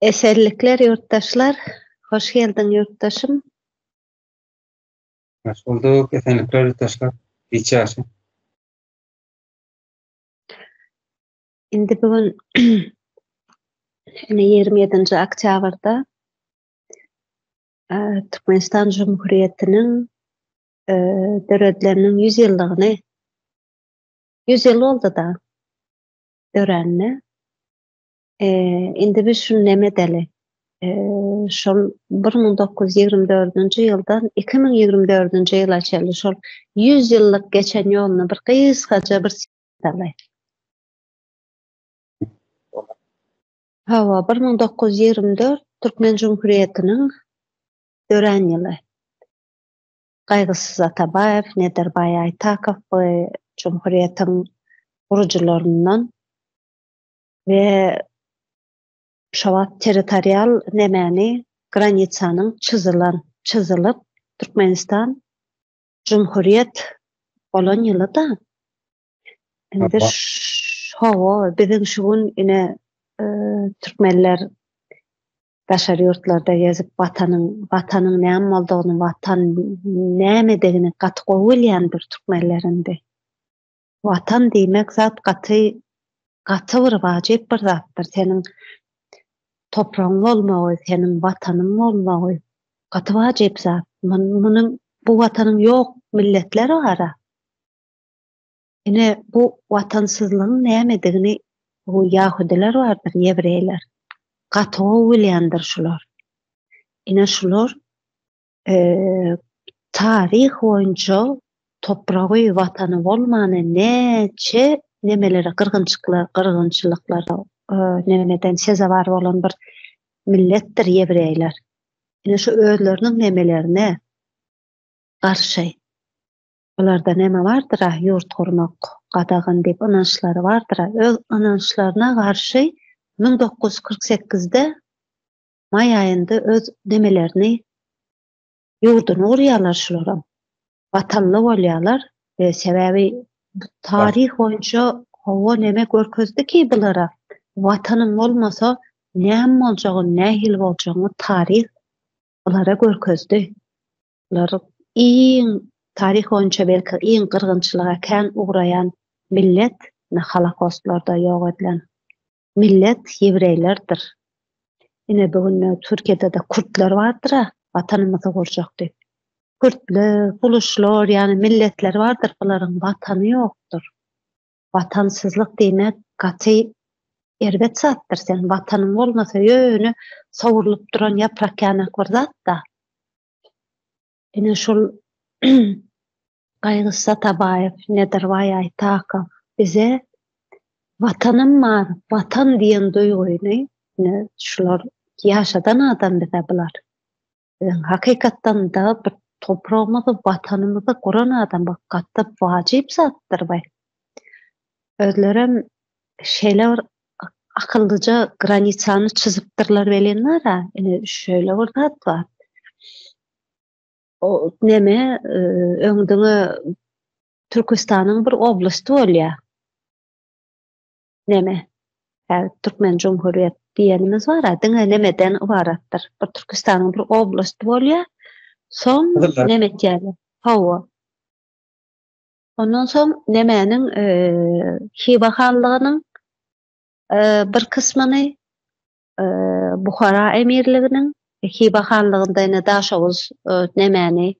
Eserlikler yurttaşlar, hoş geldin yurttaşım. Hoş bulduk. Esenlikler yurttaşlar. Hiç yaşa. Indi bugün 27. oktyabrda Türkmenistan Cumhuriyeti'nin döredlerinin 100 yıllygyny 100 yıl oldu da dörenine. Indi biz şunu nemedeli. Şol 1924-nji ýyldan 2024-nji ýyla çeldi şol 100 ýyllyk geçen ýoluny bir kysgaça bir sitalaý. Hawa 1924 Türkmen Cumhuriyeti'nin dören ýyly. Gaýgysız Atabaýew, Nederbaý Aýtakow bu Cumhuriyetiň gurucularyndan we şowat territorial nemeni granitsanyň çyzylyp Türkmenistan Cumhuriyet bolan ýylda. Indi şowa biziň şu gün ine türkmenler daşary ýurtlarda gezip watanyň näme boldugyny, watan nämedigini gaty gowulýandyr türkmenlerinde. Watan diýmek zat gaty bir wajyp bir zatdyr. Seniň topragyň bolmagy, seniň watanyň bolmagy gaty wajyp zat. Munyň bu watanyň ýok milletler bara. Ine bu watansyzlygyň nämedigini bu Yahudiler bardyr, Ýewreýler. Gaty gowulýandyr şular. Ine şular tarih boýunça topragy, watany bolmany neçe nemelere gyrgynçylyklar nemeden sezabar bolan bir milletdir Ýewreýler. Ine şu özleriniň nemelerine garşy. Olarda neme bardyr? Ýurt gurmak, gadagyn diýip ynançlary bardyr. Öz ynançlaryna garşy 1948-de may aýynda öz nemelerini ýurduny gurýarlar şular. Watanly bolýarlar we sebäbi tarih boýunça hawa neme görkezdi ki bulara. Watanyň bolmasa näme boljagy, nähil boljagy tarih bulara görkezdi. Bular tarih boýunça belki iň gyrgynçylyga kän ugraýan millet, Holokostlarda ýok edilen millet Ýewreýlerdir. Ine bugün Türkiýede de Kurtlar bardyr, watanymyzy gurjak diýip. Kurtlar, buluşlar, ýani milletler bardyr, bularyň watany ýokdur. Watansyzlyk diýmek gaty erbet zatdyr. Sen watanyň bolmasa ýöne sowurulup duran ýaprak ýanak bir zat-da. Ine şol Gaýgysız Atabaýew, Nederbaý Aýtakow bize watanım bar, watan diýen duýguny şular ýaşadan adam bize bular. Hakykatdan da bir toprağymyzy, watanymyzy guran adam gatda wajyp zatdyr bu. Özlerem şeýle bir akyllyca granitsany çyzypdyrlar belenler. Ine şöyle bir zat bar. O neme öňdüňe Türkistanyň bir oblasty bolýar. Neme? Türkmen Cumhuriyet diýenimiz bar, diňe nemeden ibaratdyr. Bir Türkistanyň bir oblasty bolýar. Soň neme diýerler? Hawa. Ondan soň nemeniň Hiba hanlygynyň bir kysmyny Buhara emirliginiň Hiba hanlygynda ene Daşawuz nemeni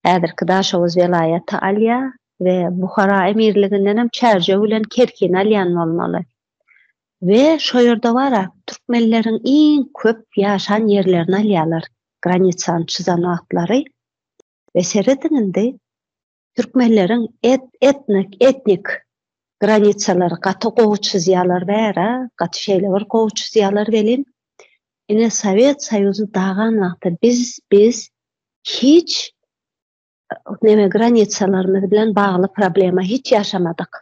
häzirki Daşawuz welaýaty alýar we Buhara emirliginden hem Çerje bilen Kerkin alýan bolmaly. We şo ýerde bara türkmenleriň iň köp ýaşan ýerlerini alýarlar. Granitsany çyzan wagtlary we seredinde türkmenleriň etnik granitsalary gaty gowy çyzýarlar bära, gaty şeýle bir gowy çyzýarlar belin. Ine Sowet Soýuzy dagan wagtda biz hiç neme granitsalarymyz bilen bagly problema hiç ýaşamadyk.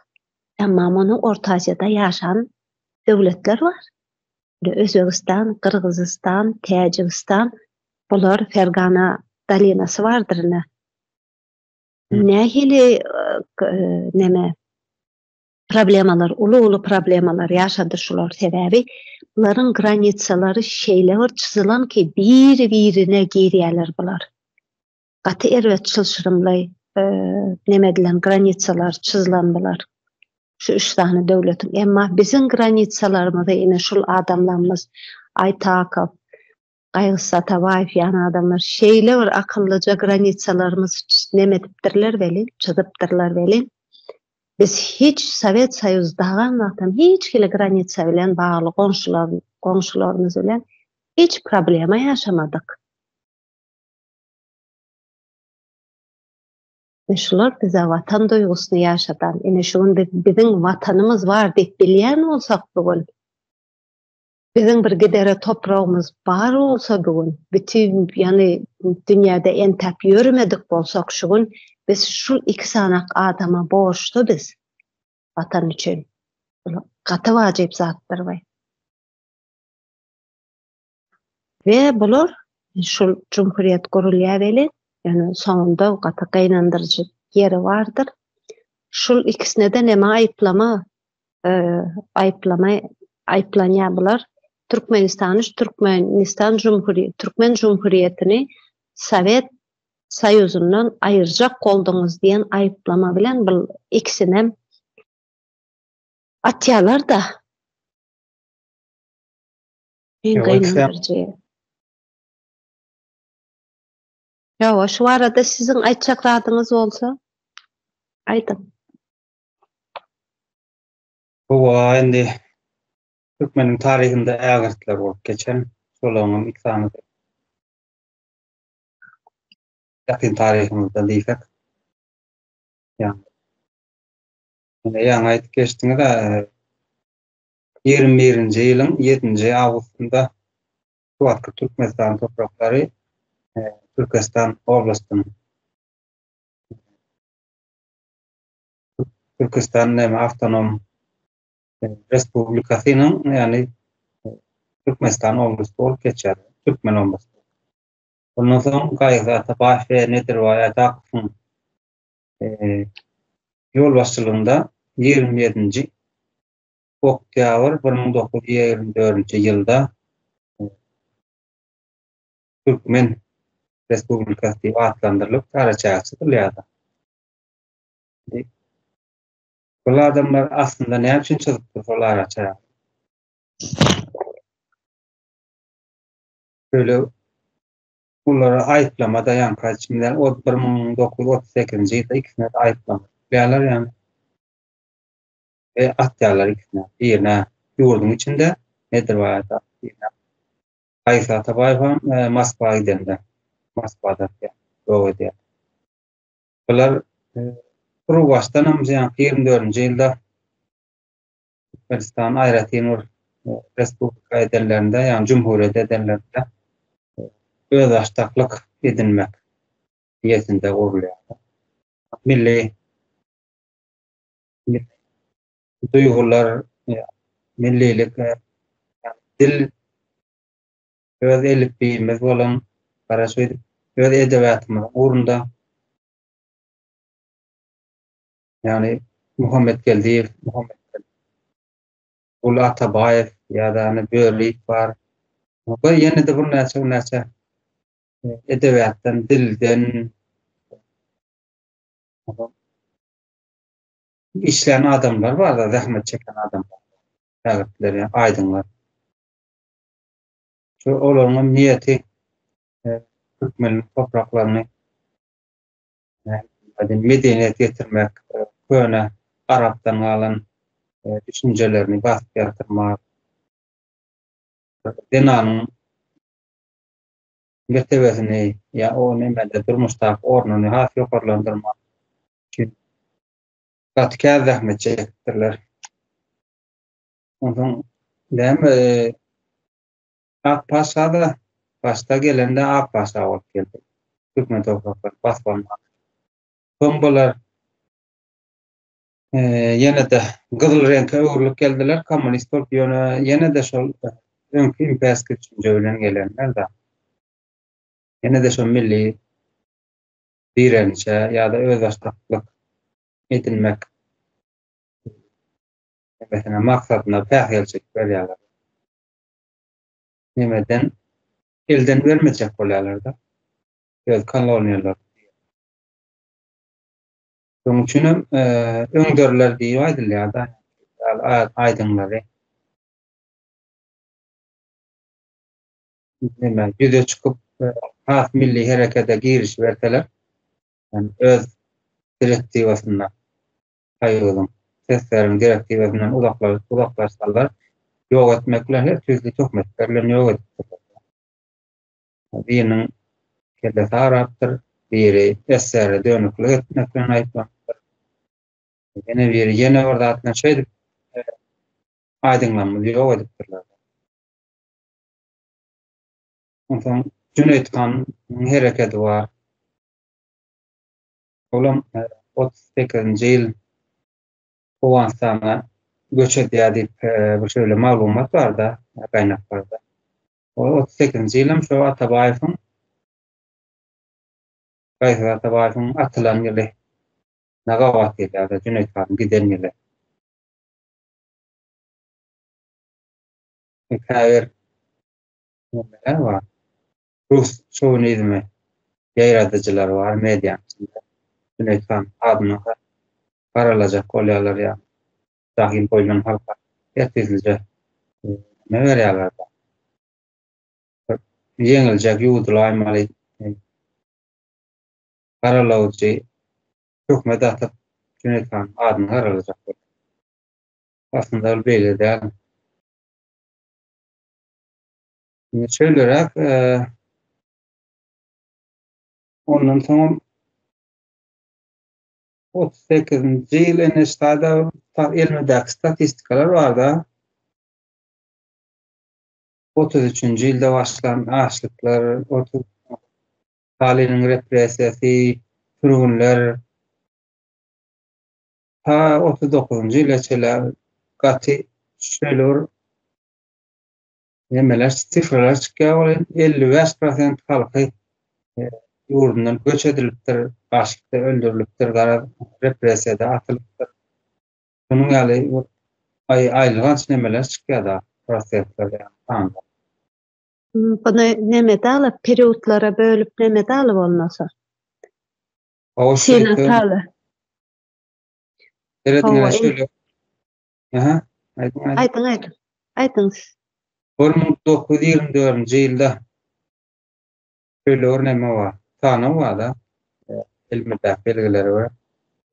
Emma muny Orta Aziýada ýaşan döwletler bar. Özbegistan, Kyrgyzstan, Täjikistan, bular Fergana dolinasy bardyr ine. Nähili neme problemalar, ulu problemalar yaşadı şular sebebi. Bunların granitsalary şeýle çyzylan ki bir-birine girýärler bular. Gaty erwet çylşyrymly nemedilen granitsalar çyzylandylar. Şu üç tane döwletin. Emma bizim granitsalarymyzda ine şul adamlarymız Aytakov, Gaýgys Atabaýew ýaly adamlar şeýle bir akyllyca granitsalarymız nemedipdirler beli, çyzypdyrlar beli. Biz hiç Sovet Soýuzdagan wagtdan hiç kile granitsa bilen bagly goňşularymyz bilen hiç problema ýaşamadyk. Şular bize watan duýgusyny ýaşatan, ine şuňda biziň watanymyz bar diýip bilýän bolsak bugün, biziň bir gidere topragymyz bar bolsa bugün, bütün ýani dünýäde entep ýörmedik bolsak şu gün, biz şu iki sanak adama borçlu biz watan üçin. Gaty wajyp zatdyr we. Ve bular şul Cumhuriyet gurulýar beli, ýani soňunda gaty gaýnandyrjy ýeri bardyr. Şul ikisine de näme aýplanýar bular. Türkmenistan Cumhuriyetini Sovet Soýuzundan aýyrjak goldyňyz diýen aýplama bilen bu ikisine atýarlar da. Ýa, şu arada sizin aýtjaklaryňyz bolsa aýdym. Bu endi Türkmeniň taryhynda ägirtler bolup geçen şolaryň iksany. Ýakyn taryhymyzda diýsek. Ýa aýdyp geçdiňiz da 21-nji ýylyň 7-nji awgustynda şu wagtky Türkmenistan topraklary Türkistan oblastynyň Türkistan awtonom respublikasynyň ýani Türkmenistan oblasty bolup geçer. Türkmen oblasty. Ondan soň Gaýgys Atabaýew we Nedirbay Aytakowyň ýol başçylygynda 27-nji oktýabr 1924-nji ýylda Türkmen Respublikasy diýip adlandyrylyp taraçaçy edilýärdi. Bu adamlar aslında ne için çözüpdür bu taraçaçy? Böyle bunlara aýplamada ýanka içinden 1938-nji ýylda ikisine de aýplama bilýärler ýani. Atýarlar ikisine. Birine ýurdun içinde Nedirbay Aytakow, Gaýgys Atabaýew Moskwaga gidenler. Moskvada ýa. Bular bu başdan hem 24-nji ýylda Türkmenistan aýratyn respublika edenlerinde, ýani Cumhuriyet edenlerinde öz baştaklyk edinmek diýesinde gurulýar. Milli duýgular, millilik, dil, öz elipimiz bolan garaşy, öz edebiýatymyz urunda, ýani Muhammed Geldiýew, Ulu Atabaýew ýa-da bölik bar. Bu ýene de bu näçe edebiýatdan, dilden işleyen adamlar var da zahmet çeken adamlar. Şagirdler, aydınlar. Şu olaryň niyeti Türkmen topraklaryny medeniyet getirmek, köne Arapdan alan düşüncelerini basyp ýatyrmak, dinanyň mertebesini ýa o nemede durmuşda ornuny has ýokarlandyrmak üçin gatkä zahmet çekdirler. Ondan hem Akpaşa'da başta gelende Akpaşa bolup geldi. Türkmen topraklary basmanmak. Bombalar ýene de gyzyl reňke öwrülip geldiler. Kommunist bolup ýene de şol öňkü imperski düşünje bilen gelenler da. Ýene de şol milli dirençe ýa-da öz baştaklyk edinmek Mesela maksadına pähelçik berýärler. Nimeden elden vermejek bolýarlar da. Göz koloniýalar. Şonuň üçin hem öňdörler diýip aýdylýar da. Aýdyňlary. Nime, yüze çıkıp has milli herekete giriş verseler, yani öz direktivasyna taýyalım, seslerin direktivasinden uzaklaşsalar, ýok etmekle her türlü töhmetlerle ýok etmekler. Biriniň kellesi harapdyr, biri esere dönüklik etmekle aýtmakdyr. Ýene bir zatdan şeýdip aýdyňlanmaly ýok edipdirler. Ondan Cüneyt Han hereketi var. Olam 38-nji ýyl Owansana göç edýär diýip bir şöyle maglumat bar da gaýnaklarda. O 38-nji ýylym şu Atabaýewiň atylan ýyly Nagawat ýyllarda Cüneyt Han giden ýyly. Käbir neler var? Rus şownizmi ýaýradyjylar var media içinde. Cüneyt Han adyny garalajak bolýarlar ýa. Dahil boylan halka ertezlice ne berýärler da. Ýeňiljek ýuwdulaýmaly garalawjy hökmet atyp Cüneyt Han adyny garalajak bolýar. Aslında beýle däl. Şöýlerek ondan soň 38-nji ýyl Enestada elmedäki statistikalar bar da. 33-nji ýylda başlan açlyklar, Staliniň repressiýasy, sürgünler, ta 39-njy ýylaçylar gaty şöýler nemeler sifrlar çykýar, 55% halky ýurdundan göç edilipdir, açlykda öldürilipdir, repressiýada atylypdyr. Şonuň ýaly aýlygan nemeler çykýar da, prosesler ýa-ni. Bunu nemede alıp, periodlara bölüp nemede alıp olmasa? Senatalı. Eredine şöyle. Aha, aydın. Aydın. 1924-nji ýylda şöyle örneme var. Tanım var da. Elmede belgileri var.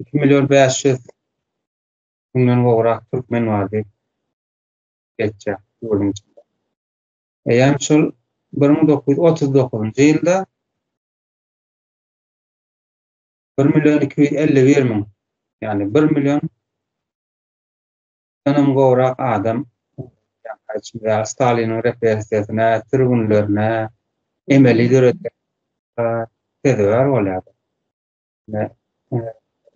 2.500.000 gowrak türkmen var diýip geçýär ýurdun içinde. Ýani şol 1939-njy ýylda 1.250.000, yani 1.000.000 tanım gowrak adam ýa Staliniň repressiýasyna, sürgünlerine, emeli döretler tezwer bolýar.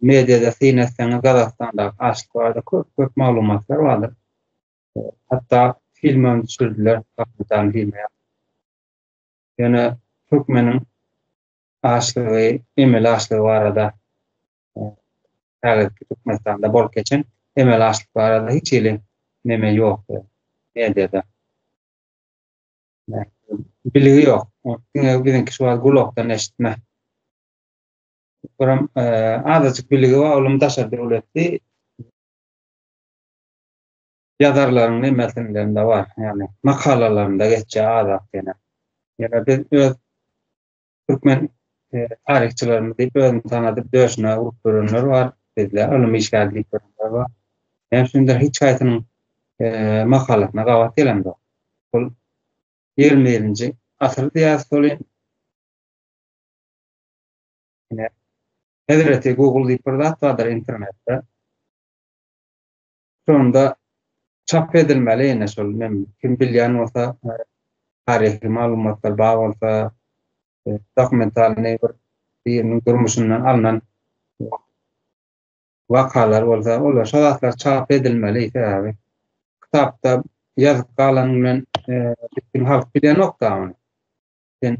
Mediada synasaňyz Gazakstanda açlyklarda köp maglumatlar bardyr. Hatta film düşürdiler, dokumental filme. Ýöne türkmeniň açlygy, emel açlygy barada Türkmenistanda bolup geçen emel açlyk barada hiç ýyly neme ýokdur mediada. Biligi ýok. Biziňki şu Gulokdan eşitme. Buram azajyk biligi var, olam daşa döwletli ýazarlaryň mesellerinde var. Yani makalalarynda geçýär azak ýene. Ýa-da biz öz türkmen tarihçilerimiz diýip özüni tanadyp döşüne urup görenler var. Bizler onumy işgäl diýip görenler var. Hem şunda hiç haýatynyň makalasyna gawat gelemdi. Ol 20-nji asyr diýär ýene Hazreti Google diýip bir zat bardyr internetde. Şonda çap edilmeli ýene şol kim bilýän bolsa tarihi maglumatlar bar bolsa dokumental bir durmuşundan alınan vakalar bolsa olar şol zatlar çap edilmeli ýa-da kitapda ýazyp galan bilen bütün halk bilen okdamy. Sen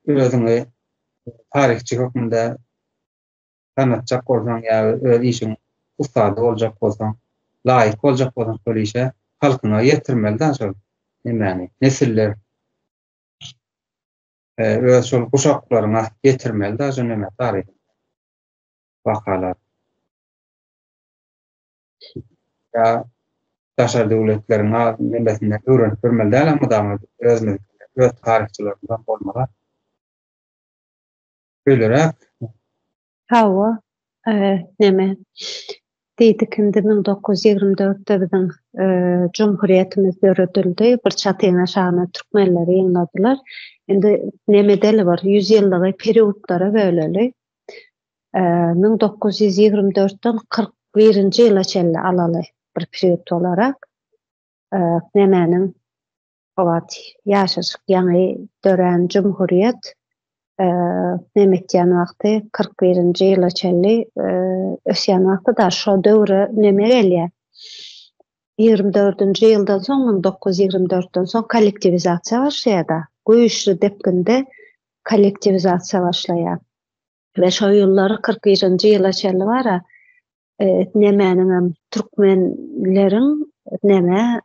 özüňi tarihçi hökmünde tanatjak bolsaň ýa öz işiň ustady boljak bolsaň, laýyk boljak bolan şol işe halkyna ýetirmelden şol nämäni nesiller öz şol guşaklaryna ýetirmeli da näme taryh wakalar. Ya daşar döwletleriň nämesinde öwrenip görmeli däl ama da öz taryhçylaryndan bolmalar. Böylerek Hawa näme diýdikinde 1924-de biziň Cumhuriyetimiz döredildi. Bir çatyna şahane türkmenleri ýyňladylar. Endi näme deli bar? 100 ýyllygy periodlara böleli. 1924-den 41-nji ýyla çelli alaly bir period olarak nämäniň owat ýaşaşyk ýaňy dören Cumhuriyet nämetýän wagty 41-nji ýyla çelli ösýän wagty da şo döwre näme gelýär? 24-nji ýyldan soň 1924-den soň kollektivizasiýa başlaýar da. Güýçli depkinde kollektivizasiýa başlaýar. Ve şo ýyllary 41-nji ýyla çelli bara nämäniň türkmenleriň näme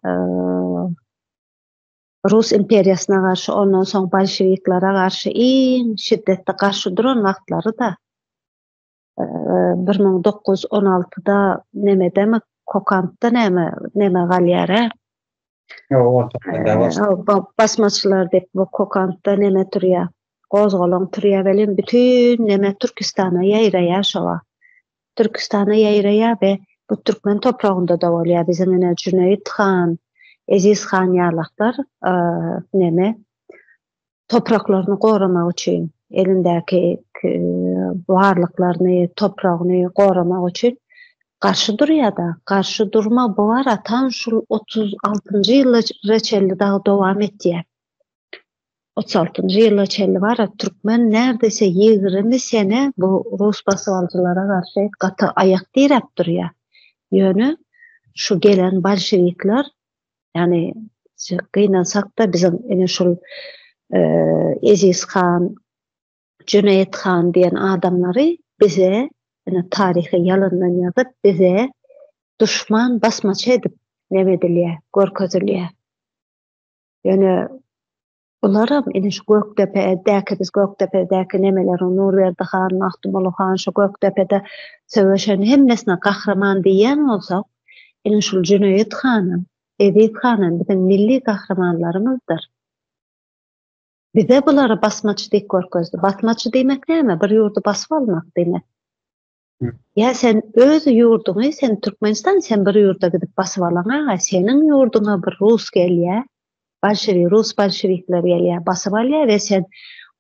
Rus imperiýasyna garşy, ondan soň bolşeviklara garşy iň şiddetli garşy duran wagtlary da 1916-da näme Kokandda näme galýar? Basmaçylar dep bu Kokandda näme turýar? Gozgalan turýar bilen bütün näme Türkistana ýaýraýar şowa. Türkistana ýaýraýar we bu türkmen topragynda da bolýar. Biziň ene Cüneyt Han, Eziz Han ýarlaklar näme topraklaryny goramak üçin, elindäki barlyklaryny, topragyny goramak üçin garşy durýar da. Garşy durma bu ara tam şol 36-njy ýylla çelli daha dowam etýär. 36-njy ýylla çelli bara türkmen närdese 20 sene bu Rus basywalçylara garşy gaty ayak direp durýar. Ýöne şu gelen bolşevikler yani gynansak da bizim ene şol Eziz Han, Cüneyt Han diýen adamlary bize tarihi ýalyndan ýazyp bize düşman basmaçy edip näme edilýär, görkezilýär. Ýöne olaram ene şu Göktepe'däki biz Göktepe'däki nemeler Nurberdi Han, Mahtumulu Han şu Göktepe'de söwüşen hemmesine kahraman diýen bolsak, ene şol Cüneyt Han, Eziz Han biziň milli kahramanlarymyzdyr. Bize bulary basmaçy diýip görkezdi. Basmaçy diýmek näme? Bir ýurdu basyp almak diýmek. Ya sen öz ýurduňy, sen Türkmenistan, sen bir ýurda gidip basyp alaňa, seniň ýurduňa bir Rus gelýär, Rus bolşevikler gelýär, basyp alýar we sen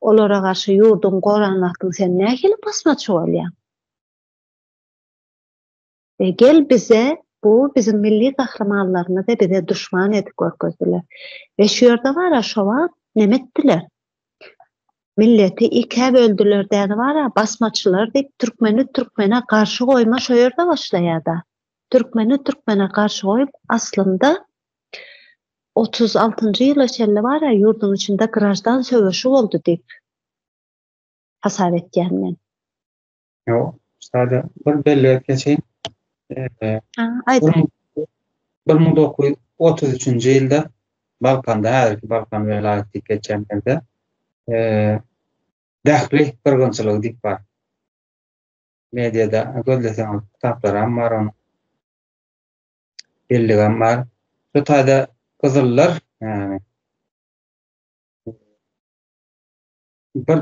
olara garşy ýurduň goranlygyny sen näme gelip basmaçy bolýar? Gel bize bu bizim milli kahramanlarymyzy da bize düşman edip görkezdiler. Ve şu ýerde bara şowa näme etdiler? Milleti ikiye böldüler däni bara basmaçylar diýip türkmene garşy goýma şo ýerde başlaýar da. Türkmene garşy goýup aslında 36-njy ýyla çelli bara ýurdun içinde grajdan söwüşi boldy diýip hasar etýänler. Ýok, sadä bir belli geçeýin. 1933-nji ýylda Balkanda, häzirki Balkan welaýaty geçenlerde dähli kırgınçylyk diýip bar. Mediada gözleseňiz kitaplar bar, onu belligem bar. Şu taýda Kızıllar yani bir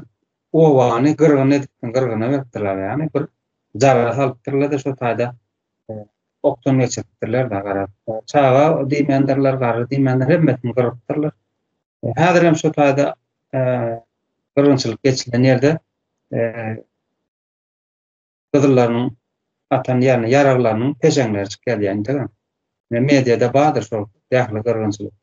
owany gyrgyna berdiler yani bir jara salypdyrlar da şu taýda oktan geçirdiler da garap. Çağa diýmenderler, gary diýmenler hemmetini gyrypdyrlar. Häzir hem şu taýda gyrgynçylyk geçilen ýerde Kızıllaryň atan ýerine yararlarynyň peşeňleri çykyp gelýär. Mediada badyr şol dähli gyrgynçylyk.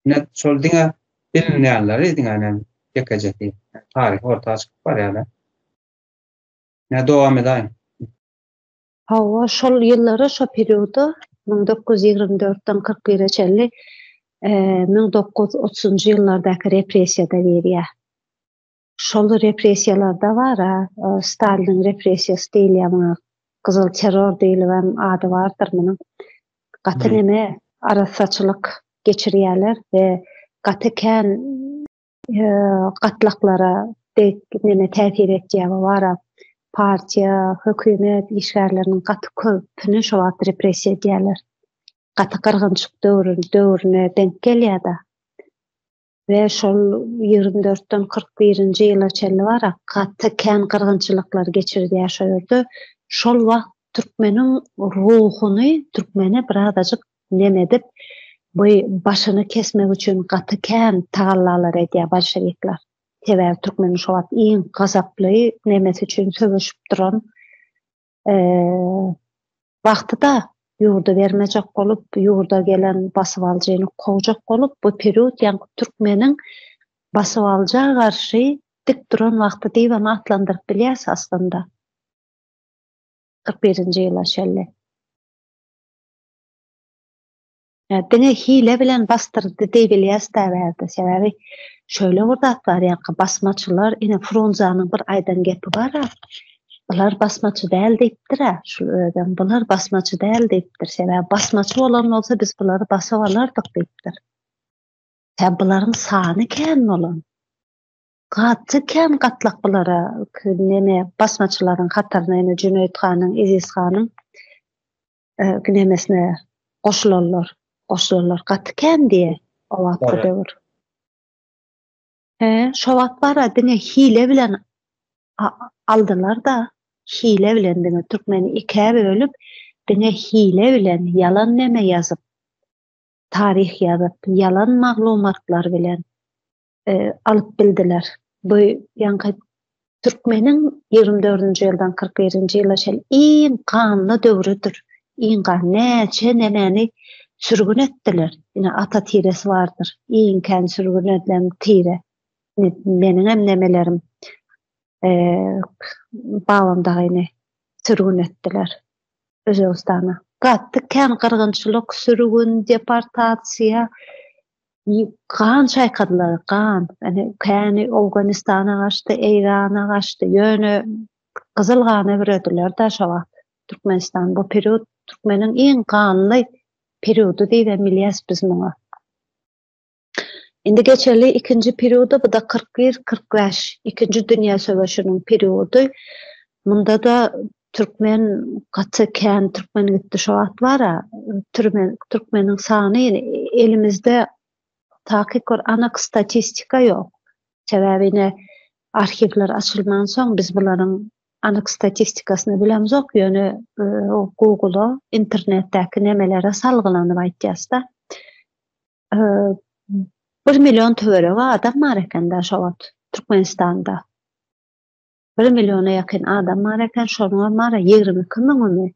Ne şol diňe bilinýänleri diňe ýekejek tarih ortaga çykyp bar ýa-da. Ne dowam edýär. Hawa şol ýyllara şo perioda 1924-den 41-e çelli 1930-njy ýyllardaky repressiýada berýär. Şol repressiýalarda bara Stalin repressiýasy diýilýär. Kızıl terör diýilen ady bardyr munyň. Gaty neme arasaçylyk geçirýärler we gaty kän gatlaklara neme täsir etýär wara. Partiýa, hökümet işgärleriniň gaty köpüni şo wagt repressiýa edýärler. Gaty kyrgynçylyk döwrüne denk gelýär-de. Ve şol 24-den 41-nji ýyla çelli bara gaty kän kyrgynçylyklar geçirdi ýaşaýardy. Şol wagt türkmeniň ruhuny, türkmeni bir adajyk neme dip bu başyny kesmek üçin gaty kän tagallalar edýär bolşewikler. Sebäbi türkmeniň şo wagt iň gazaply nemesi üçin söwüşip duran wagtyda ýurda bermejek bolup, ýurda gelen basyp aljyny kowjak bolup, bu period ýani türkmeniň basyp alja garşy dik duran wagty diýip atlandyryp bilýäs aslynda. 41-nji ýyla şelli. Dine hile bilen bastırdı diýip bilýäs-de berdi. Sebäbi şöyle wurdat bar ýa basmaçylar ine Frunzanyň bir aýdan gepi bar. Bular basmaçy däl diýipdir. Şu öýden bular basmaçy däl diýipdir. Sebäbi basmaçy bolan bolsa biz bulary basyp alardyk diýipdir. Sebäbi bularyň sany kän bolan. Gaty kän gatlak bulara neme basmaçylaryň hataryna ine Cüneyt Hanyň, Eziz Hanyň nemesine goşulanlar. Gaty kän diýe o wagtda döwür. Şo wagt bara dine hile bilen aldylar da hile bilen dine türkmeni ikiye bölüp dine hile bilen yalan neme ýazyp tarih ýazyp yalan maglumatlar bilen alyp bildiler. Bu ýanky türkmeniň 24-nji ýyldan 41-nji ýyla şel iň kanly döwrüdür. Iň näçe nemeni sürgün etdiler. Ine ata tiresi vardır. Iň kän sürgün edilen tire. Meniň hem nemelerim babamdagyny sürgün etdiler. Özbekistana. Gaty kän kyrgynçylyk, sürgün, deportasiýa, kan çaýkadylar, kan. Ene kän Awganistana gaçdy, Eýrana gaçdy, ýöne Gyzyl gana birediler da şo wagt. Türkmenistan bu period türkmeniň iň kanly periodu diýip bilýäs biz muňa. Indi geçerli ikinci periodu bu da 41-45 ikinci dünýä söwüşiniň periodu. Munda da türkmen gaty kän türkmen gitdi şo wagt bara. Türkmeniň sany elimizde takyk anak statistika ýok. Sebäbine arhivler açylman soň biz bularyň anak statistikasyny bilemzok. Ýöne Google'a, internetdäki nemelere salgylanyp aýtýasda. 1 milyon töwereg adam bar eken şo wagt Türkmenistanda. 1 milyona ýakyn adam bar eken, şonuň mara 22 miňi,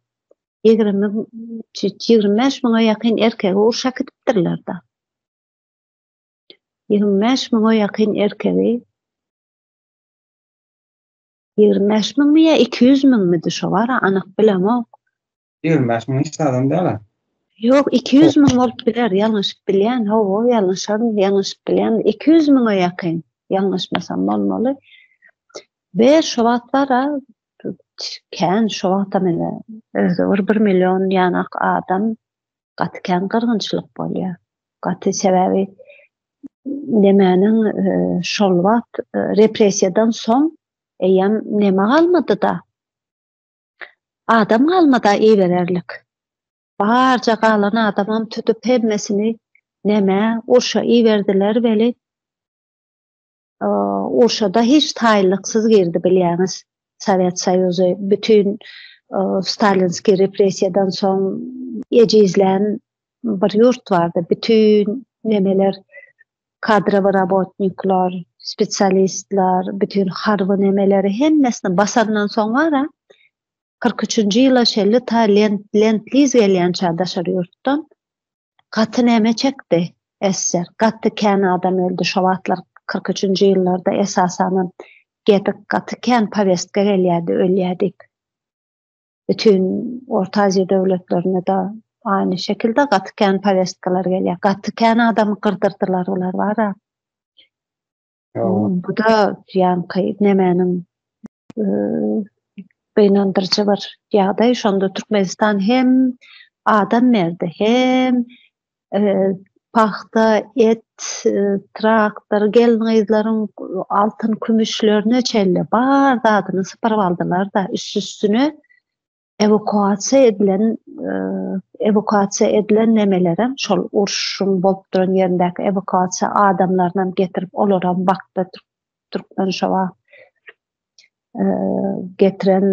25 miňe ýakyn erkegi urşa gitipdirler da. 25 miňe ýakyn erkegi 25 miň mi ýa 200 miň midi şo bar, anyk bilemok. 25 miň hiç adam däl. Yok 200 miň bolup biler, ýalňyş bilýän, ýalňyş bilýän 200 miňe ýakyn, ýalňyşmasam bolmaly. Ve şo wagt bara kän şo wagtda mene 1 milyon ýanak adam gaty kän kyrgynçylyk bolýar. Gaty sebäbi nemeniň şol wagt repressiýadan soň eýem neme galmady da. Adam galmady iýbererlik. Barca galan adamam tütüp hemmesini neme urşa iýberdiler beli. Urşada hiç taýlyksız girdi bilýäňiz. Sowet Soýuzy bütün Stalinski repressiýadan soň ejizlen bir ýurt bardy. Bütün nemeler kadrowy rabotniklar, spesialistler, bütün harby nemeleri hemmesini basandan soň bara 43-nji ýyla şelli Lentliz gelýän çağdaşar ýurtdan gaty neme çekdi esser. Gaty kän adam öldü şo wagtlar 43-nji ýyllarda esasan getip gaty kän повестка gelýärdi, ölýärdik. Bütün Orta Aziýa döwletlerine da aynı şekilde gaty kän повесткалар gelýär. Gaty kän adamy gyrdyrdylar ular bara. Bu da ýani nemeniň beýnandyrjy bir ýagdaý. Şonda Türkmenistan hem adam merdi, hem paxta, et, traktor, gelin altın kümüşlerini çelle bar dadyny syparyp aldylar da üstüne evakuasiya edilen nemelerem şol urşun bolup duran ýerindäki evakuasiya adamlaryny getirip olaram bakda Türkmen şowa getiren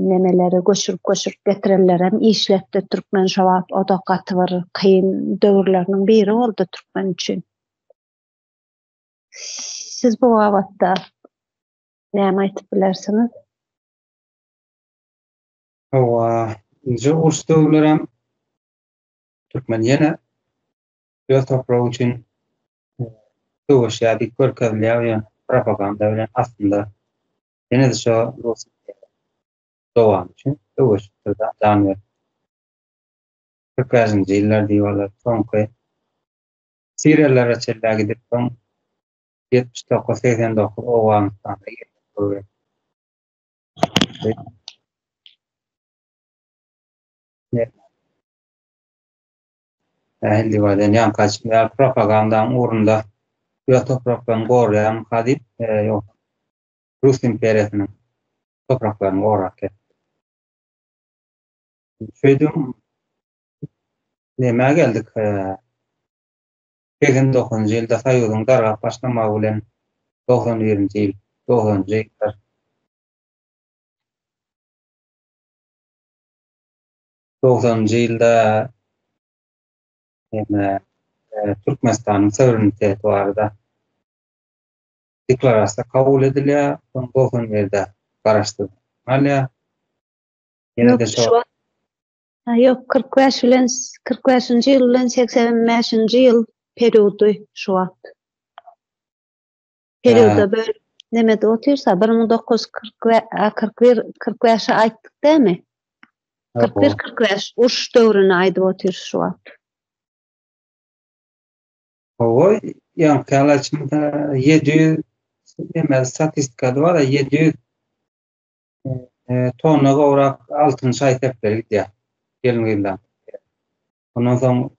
nemeleri göçürüp getirenlerem işlepde Türkmen şowa odak var kıyın döwürleriniň biri oldu Türkmen üçin. Siz bu wagtda näme aýtyp bilersiňiz? Ince ursdöwlerem Türkmen ýene ýol topragy üçin döwüş ýa-da görkezlýär propaganda bilen aslında ýene de şo dowam üçin döwüş davam eder. 40-njy ýyllar diýerler, soňky Siriýalara çelle gidip 79-89 Awganistanda ýerleşdi. Ähli waden ýan kaçmaýar propagandaň urunda ýa topraklaryny goraýan hadip ýok. Rus imperiýasynyň topraklaryny gorak etdi. Şeýdem näme geldik? 89-njy ýylda Soýuzyň dargap başlamagy bilen 91-nji ýyl, 90-njy ýyllar 90-njy ýylda Türkmenistanyň suvereniteti barada deklarasiýa kabul edilýär, soňky ýerde garaşdyrylýar. Hala ýene de şo Yok 45-njy ýyl bilen 85-njy ýyl periody şu wagt. Perioda böyle nemede otursa 1941-45 aýtdyk dämi? 41-45 uruş döwrüne aýdyp otur şu wagt. Oy, ýa kalaçynda 700 demel statistikada var 700 tonna gowrak altyn çaý tepleri gidýär. Gelmegilden. Ondan soň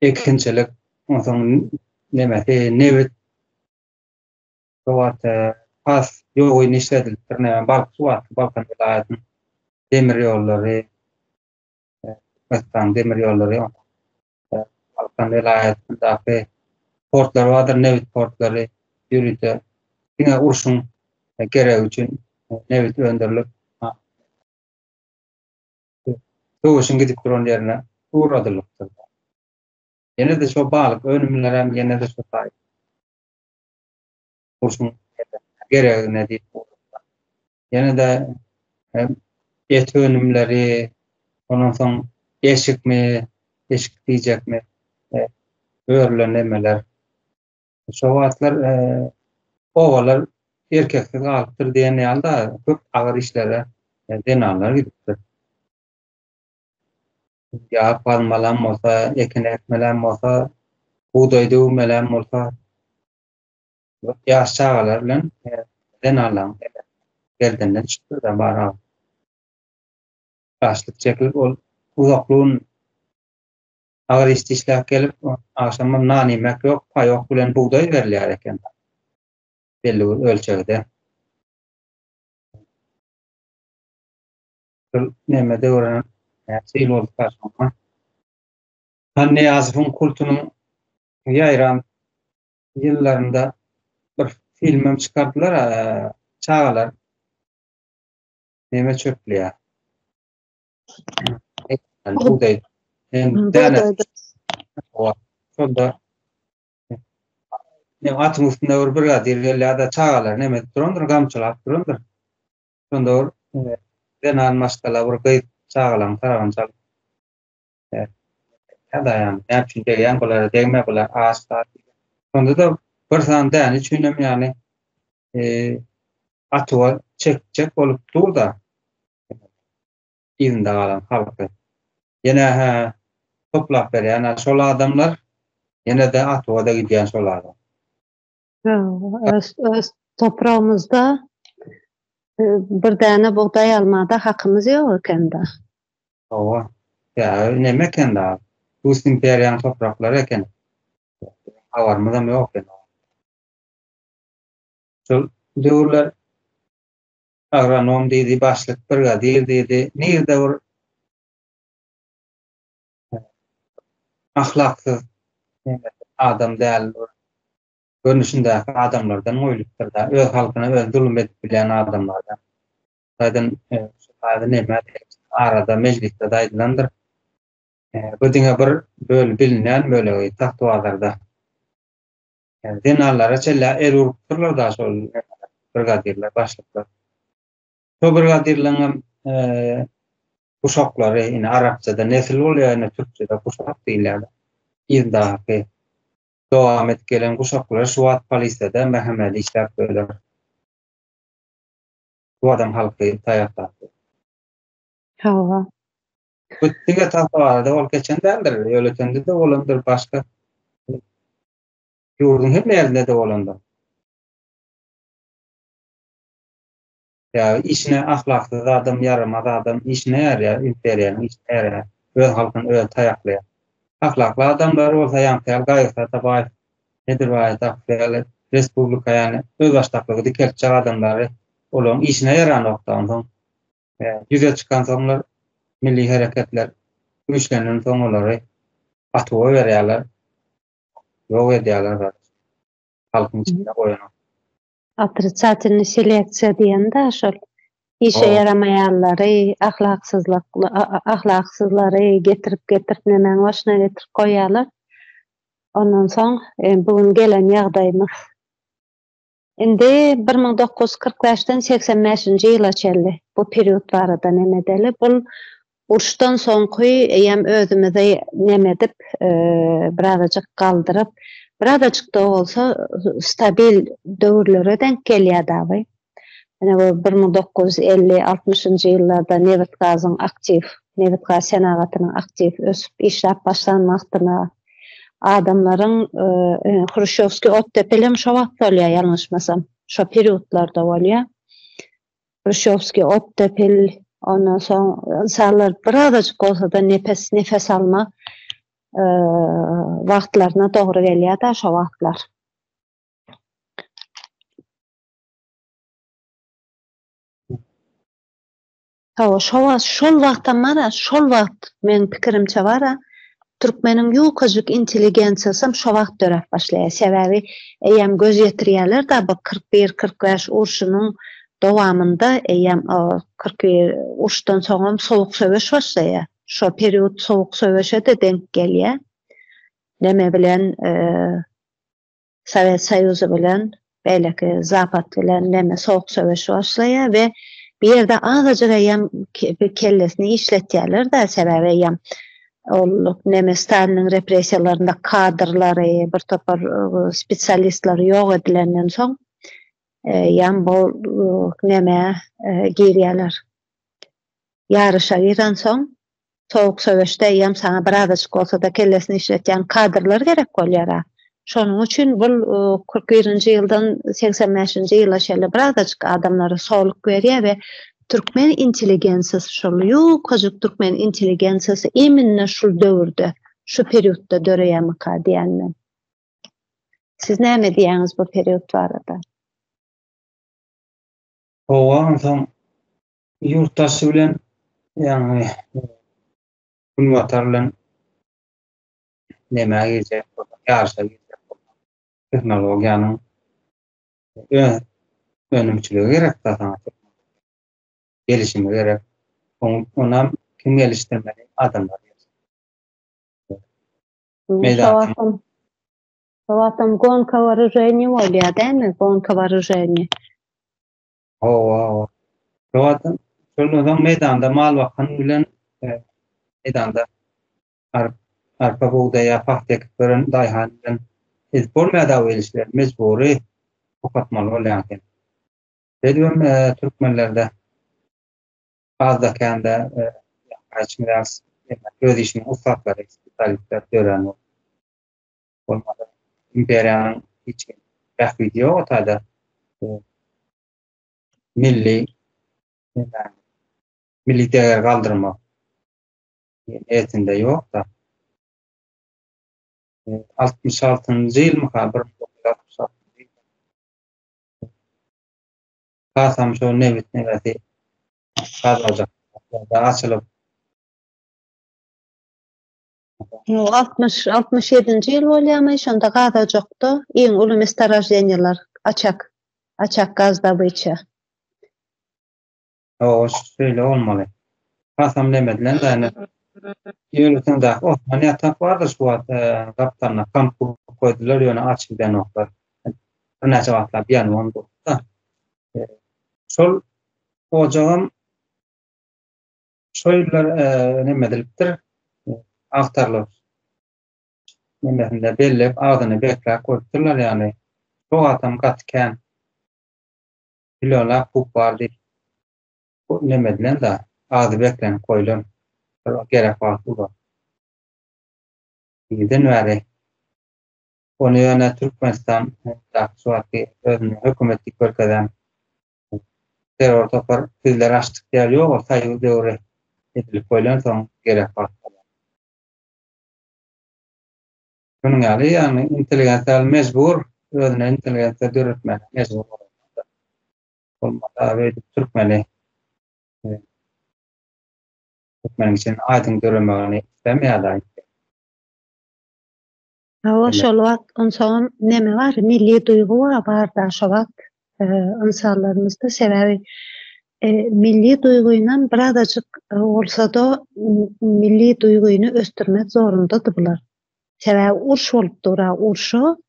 ekinçilik, ondan soň newit pas ýogy işledilip Balkan vilayatynyň demir ýollary, demir ýollary, Balkan vilayatyndaky portlar wadyr, newit portlary ýürüde. Ýene urşuň geregi üçin newit önderilip döwüşiň gidip duran ýerine uğradylypdyr. Ýene de şo balyk önümlerem ýene de şo taýy. Urşuň geregine diýip uğradylar. Ýene de et önümleri, ondan soň eşikmi, eşik diýjekmi, öýrülen nemeler. Şo wagtlar owalar erkeklik alypdyr diýen ýalda köp agyr işlere denanlar gidipdir. Ya palmalan bolsa, ekin ekmelen bolsa, buğday döwmelen bolsa, ýaş çagalar bilen denalan gerdenden çykdyr da bara. Başlyk çekilip ol uzaklygyň agyr işleýär gelip aşamam nan yemek ýok, paýok bilen buğday berilýär eken. Belli ölçegde. Näme döwren ýa-da ýyl bolup başlama. Hanne Ýazypyň kultunyň ýaýran ýyllarynda bir filmem çykardylar, çagalar näme çöplýär. Buğday. Şonda atın üstünde bir gadir ýa-da çagalar näme durandyr, gamçylap durandyr. Şonda denan maşgala bir gyýyp çagalan tarawan çalyp ýa-da näme üçin degen bolar, degme bolar, ağaçlar. Şonda da bir san däni üçinem ýani atywa çekçek bolup dur da ýerinde galan halky. Ýene toplap berýän şol adamlar ýene de atwada gidýän şol adam. Öz toprağımızda Bir däne buğday almada hakkımız ýok ekende. Owa. Ya neme eken da? Bu imperial topraklar eken. Havarmada mı yok eken? Şol döwürler agronom diýdi, başlyk brigadir diýdi. Nerede bir ahlaksyz adam däl. Görünüşindäki adamlardan goýulupdyr da, öz halkyna öz zulüm edip bilen adamlardan. Zaten şu neme arada meclisde daýdylandyr. Bu diňe bir böl bilinen böyle tahtwazarda. Yani dinarlara çella er urupdurlar da şol brigadirler, başlyklar. Şo brigadirlerin kuşaklary ine Arapçada nesil bolýar, ine Türkçede kuşak diýilýär. İzdaky dowam edip gelen kuşaklar şu wagt polisede Mehmedi işläp böyle. Bu adam halky taýaklatdy. Hawa. Bu diňe tahtwazarda ol geçen däldir, ýöletende de bolandyr başga. Ýurdun hem ýerinde de bolandyr. Ya işine ahlaksyz adam, yaramaz adam, işine ýarýar, imperiýanyň işine ýarýar, öz halkyny öz taýaklaýar. Ahlakly adamlar bolsa ýa-da gaýta tabaý, nedir baýda respublika ýani öz başlyklygy dikelçi adamlary olaň işine ýaranokdan soň ýüze çykan soňlar milli hereketler güýçlenen soň olary atwa berýärler, ýok edýärler, halkyň içinde goýan. Отрицательный seleksiýa diýende şol işe yaramaýanlary, ahlaksızlary getirip nemäň başyna getirip goýarlar. Ondan soň bugün gelen ýagdaýymyz. Indi 1945-den 85-nji ýyla çeldi. Bu period barada neme deli? Bu uruşdan soňky ýem özümizi neme dip birazajyk galdyryp, birazajyk da bolsa stabil döwürlere denk gelýärdi. Yani bu 1950-60-njy ýyllarda Newit gazyň aktiv, Newit gaz senagatynyň aktiv ösüp işläp başlanmakdyna adamlaryň Hruşşowski ottepelem şo wagt bolýar ýalňyşmasam, şo periodlarda bolýar. Hruşşowski ottepel, ondan soň insanlar birazajyk bolsa da nefes alma wagtlaryna dogry gelýär da şo wagtlar. Şol wagtdan mara, şol wagt meniň pikirimçe bara türkmeniň ýokasyk intelligensiýasy şo wagt dörep başlaýar. Sebäbi eýem göz ýetirýärler da bu 41-45 urşunyň dowamında eýem 41 urşdan soň sowuk söwüş başlaýar. Şo period sowuk söwüşe de denk gelýär. Neme bilen Sowet Soýuzy bilen belki Zapad bilen neme sowuk söwüş başlaýar we bir ýerde azaja eýem kellesini işletýärler da sebäbi eýem neme Staliniň repressiýalarynda kadrlary, bir topar spesialistlary ýok edilenden soň ýam bu neme girýärler. Ýarışa giren soň sowuk söwüşde ýam sana birazajyk bolsa da kellesini işletýän kadrlar gerek bolýar. Şonuň üçin bu 41-nji ýyldan 85-nji ýyla şeýle birazajyk adamlara sowluk berýär we türkmen intelligensiýasy şol ýokasyk türkmen intelligensiýasy eminne şol döwürde, şu periodda döreýärmika diýenler. Siz näme diýäňiz bu period barada? Owa soň ýurtdaşy bilen ýani günwatar bilen näme girjek, ýarşa girjek. Teknologiýanyň önümçüligi gerek da gelişimi gerek. Onam kim gelişdirmeli? Adamlar. Şowatym gonka вооружения bolýar, dämi? Gonka вооружения. Şowatym şol meýdanda mal bakan bilen meýdanda arpa buğdaýa paxtek beren daýhan bilen bolmaýada welişler mecburi okatmaly bolýar. Dedim Türkmenlerde bazda kende açmyras öz işini ufaklary spesialistler görän bolmady. Imperiýanyň hiç rahbidi ýok da milli Yani milli değer kaldırmak etinde yok da 66-njy ýyl muhabyr Kasam şo nebit nebeti kazajak açılıp 67-nji ýyl bolýarmy? Şonda gazajokdy. Iň uly mestarajdenýalar açak gazda boýça. o şöyle olmaly. Kasam demediler de yani yönetinde Osman yatak vardır şu kaptanla kamp koydular yöne açık bir nokta. Bir neçe vakitler bir yanı oldu da. Sol ocağım şöyler nemedilipdir. Aktarlar. Nemedilipdir. Belli ağzını bekler koydurlar yani. Çok adam katken kilolar puk vardı. Nemedilen de ağzı beklen koyulun. Gerek var bu da. Giden veri. Onu yöne Türkmenistan suatı hükümetlik bölgeden terör topar bizler açtık yer yok. O sayı devre edilip koyulan son gerek var. Bunun yani inteligentsel mecbur özüne inteligentsel dörtmeli mecbur olmadı ve Türkmeni Türkmen için aydın görülmegini istemeyadi. O şol wagt onsoň neme bar? Milli duygu barda şo wagt insanlarymyzda sebäbi milli duyguýdan birazajyk bolsa-da milli duyguýny östürmek zorundadyr bular. Sebäbi urş bolup dura, urşu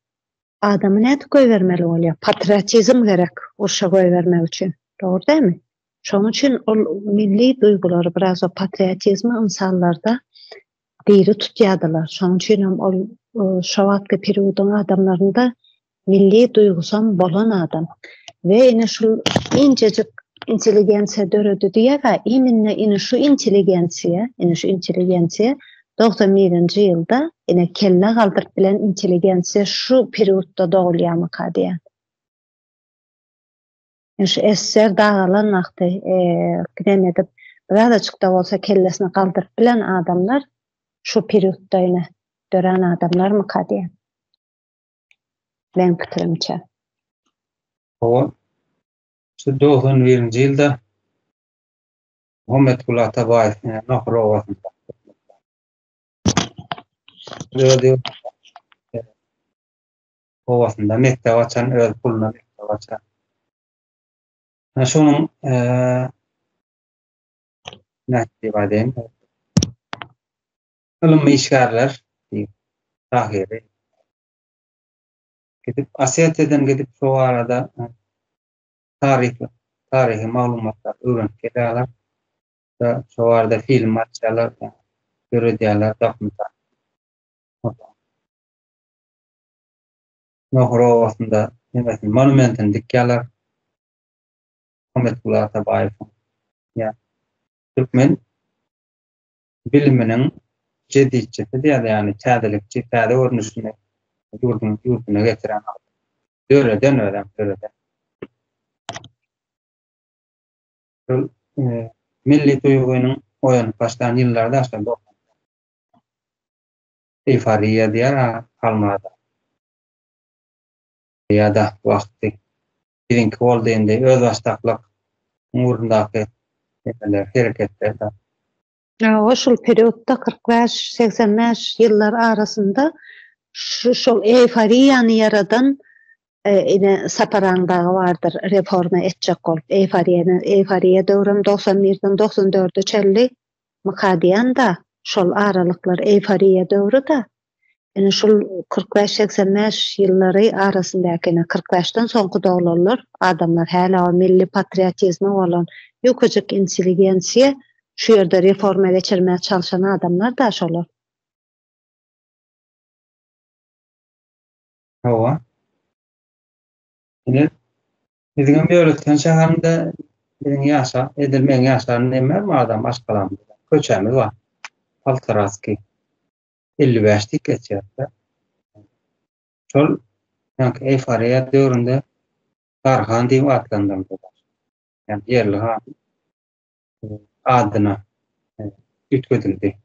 adamy näde goýbermeli bolýar? Patriotizm gerek urşa goýbermek üçin. Dogry dämi? Şoň üçin ol milli duyguları biraz o patriotizmi insanlarda diri tutýardylar. Şoň üçin ol şo wagtky periodyň adamlarynda milli duygusam bolan adam. Ve ine şu incecik inteligensiýa döredi diýär, ine şu inteligensiýa 91-nji ýylda ine kelle galdyryp bilen inteligensiýa şu periodda dogulýarmy diýär. Şu esser dagalan wagty giden edip birazajyk da bolsa kellesini galdyryp bilen adamlar şu periodda ine dören adamlarmy diýär. Ben pikirimçe. O şu 91-nji ýylda Muhammed Kul Atabaýew Nohrowasyna Owasynda mektep açan öz puluna mektep açan. Şonuň näçe diýelim? Ilmy işgärler tahiri gidip Asyýadan gidip şo arada tarihi maglumatlar öwrenip gelýärler. Da şo arada film açýarlar, görýärler, dokumentar. Nohrowasyna näme monumentin dikýärler. Muhammed Kul Atabaýew. Ya Türkmen biliminiň jedidçisi diýär, ýani täzelikçi, täze görnüşini ýurduna getiren adam. Döreden döreden. Milli duyguýnyň oýanyp başlan ýyllarda aşaňda eýfariýa diýär kalmada. Ýa-da wagty birinki boldy endi öz başdaklyk umurundaky hereketler da. O şol periodda 45-85 ýyllar arasynda şol eýfariýany yaradan ine Saparandagy bardyr reforma etjek bolup eýfariýa döwrüm 91-den 94-e çelli mykadiýan da şol aralyklar eýfariýa döwrü da ine şol 45-85 ýyllary arasyndaky 45-den soňky doglarlar adamlar häle o milli patriotizmi bolan ýokajyk inteligensiýa şu ýerde reforma geçirmäge çalşan adamlar da şolar. Hawa. Ine bizden bir öğretmen şäherinde birini ýaşa, edilmeýän ýaşlaryny näme adam başgalarmy köçämi bar. Paltaraski 55'lik geçýär. Şol ýa-ni eýfariýa döwründe Tarhan diýip atlandyrdylar. Yani yerli adyna ütküdildi.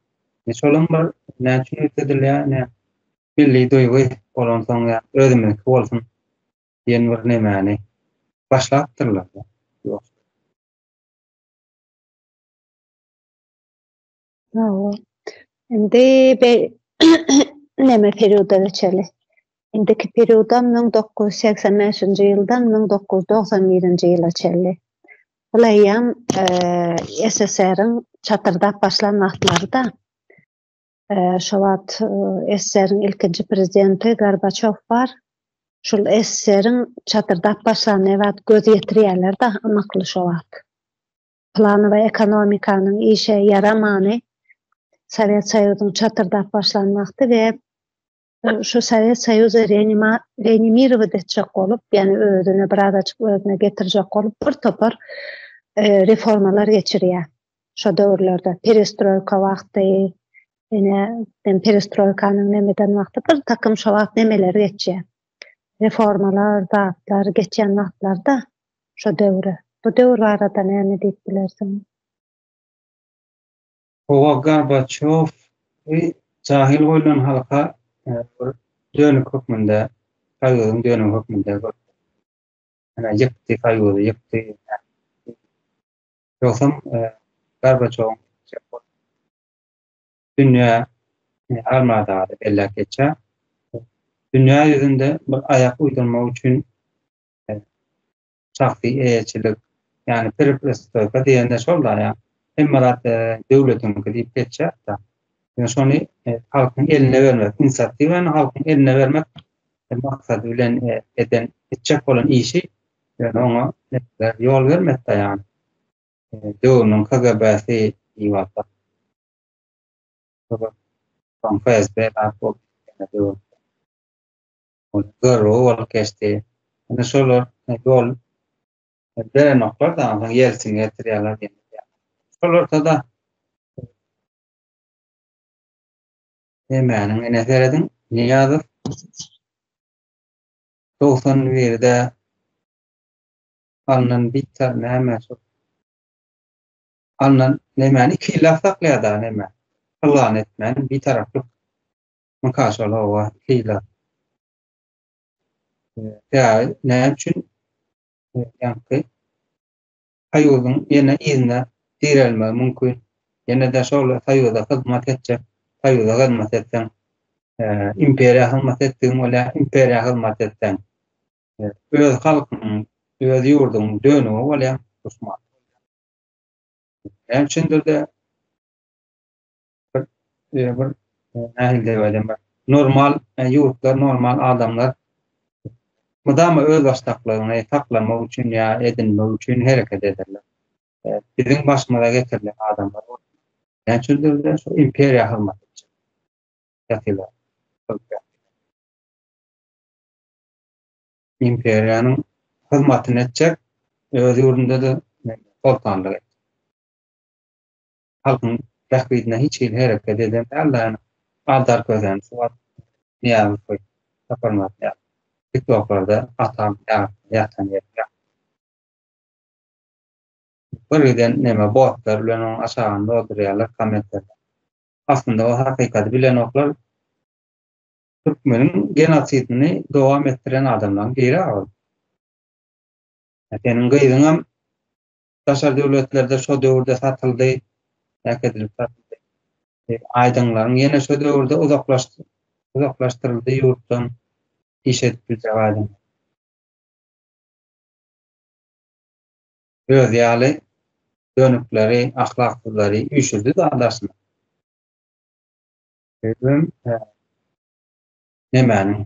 Şolam bar näçe ütküdilýär, ne milli duýgy bolan soňra özümiňki bolsun diýen bir nemäni başlapdyrlar. Ýok. Hawa. Indi be näme perioda geçeli? Indiki perioda 1985-nji ýyldan 1991-nji ýyla çelli. Bulayam SSR-in çatırdap başlan wagtlarynda şo wagt SSR-in ilkinji prezidenti Gorbaçov bar. Şol SSR-in çatırdap başlan wagt göz ýetirýärler da amakly şo wagt. Plany we ekonomikanyň işe yaramany Sovet Soýuzynyň çatırdap başlan wagty we şu Sovet Soýuzy reanimirować etjek bolup, ýani özüne bir adaçyk özüne getirjek bolup bir topar reformalar geçirýär. Şo döwürlerde perestroika wagty, ene perestroikanyň nemeden wagty bir takym şo wagt nemeler geçýär. Reformalar, zatlar geçýän wagtlarda şo döwürü. Bu döwür barada näme diýip bilersiň? O Gorbaçov cahil bolan halka dönük hükmünde, Soýuzyň dönük hükmünde ýykdy Soýuzy, ýykdy. Ýoksam Gorbaçow dünýä armada ellek geçe. Dünýä ýüzünde bir ayak uydurmak üçin şahsy eýçilik, ýani perestroika diýende şollar ýa. Emmerat döwletiňki diýip geçer da. Ýa şonu halkyň eline bermek, inisiatiwany halkyň eline bermek maksady bilen etjek bolan işi ýa-ni oňa ýol bermekde ýani. Döwürniň KGB'si ýa-da FSB rahat ol geçti. Ana şolar ýol beren noktalar da Yeltsin getirýärler diýip. Şolarda da nämäniň eneseredin Niýazow 91-de alınan bitter näme şol alınan nämäni iki laf saklaýarda näme plan etmän bir taraplyk makaşala wa hila näme üçin ýa-ni Soýuzyň ýene izine direlme mümkin. Ýene de şol Soýuza hyzmat etjek, Soýuza hyzmat etsen, imperiýa hyzmat etdiň wala imperiýa hyzmat etsen, öz halkyň, öz ýurduň dönügi bolýar, duşman. Şonda da bir nähilde bolýar. Normal ýurtlar, normal adamlar mudama öz başlaklaryny saklamak üçin ýa edinmek üçin hereket ederler. Biziň başymyza getirler adamlar. Şonda da şu imperiýa hyzmat etjek. Ýatylar. Imperiýanyň hyzmatyny etjek, öz ýurdunda da sultanlyk etjek. Halkyň tähwidine hiç kim hereket edemýärler. Adar gözän suwat ýa-ni taparmak ýa. TikTok'larda atam ýatan ýer. Birden näme botlar bilen oň aşagynda oturýarlar kommentler. Aslında o hakykaty bilen oklar Türkmeniň genosidini dowam etdiren adamlaryň biri ol. Senin gyzyňam taşar döwletlerde şo döwürde satyldy, ýa-ni satyldy. Aýdyňlaryň ýene şo döwürde uzaklaşdyryldy ýurtdan. İşet bildiğim. Öz ýaly dönükleri, ahlaklıları üşürdü de adaşına. Dedim, nämäniň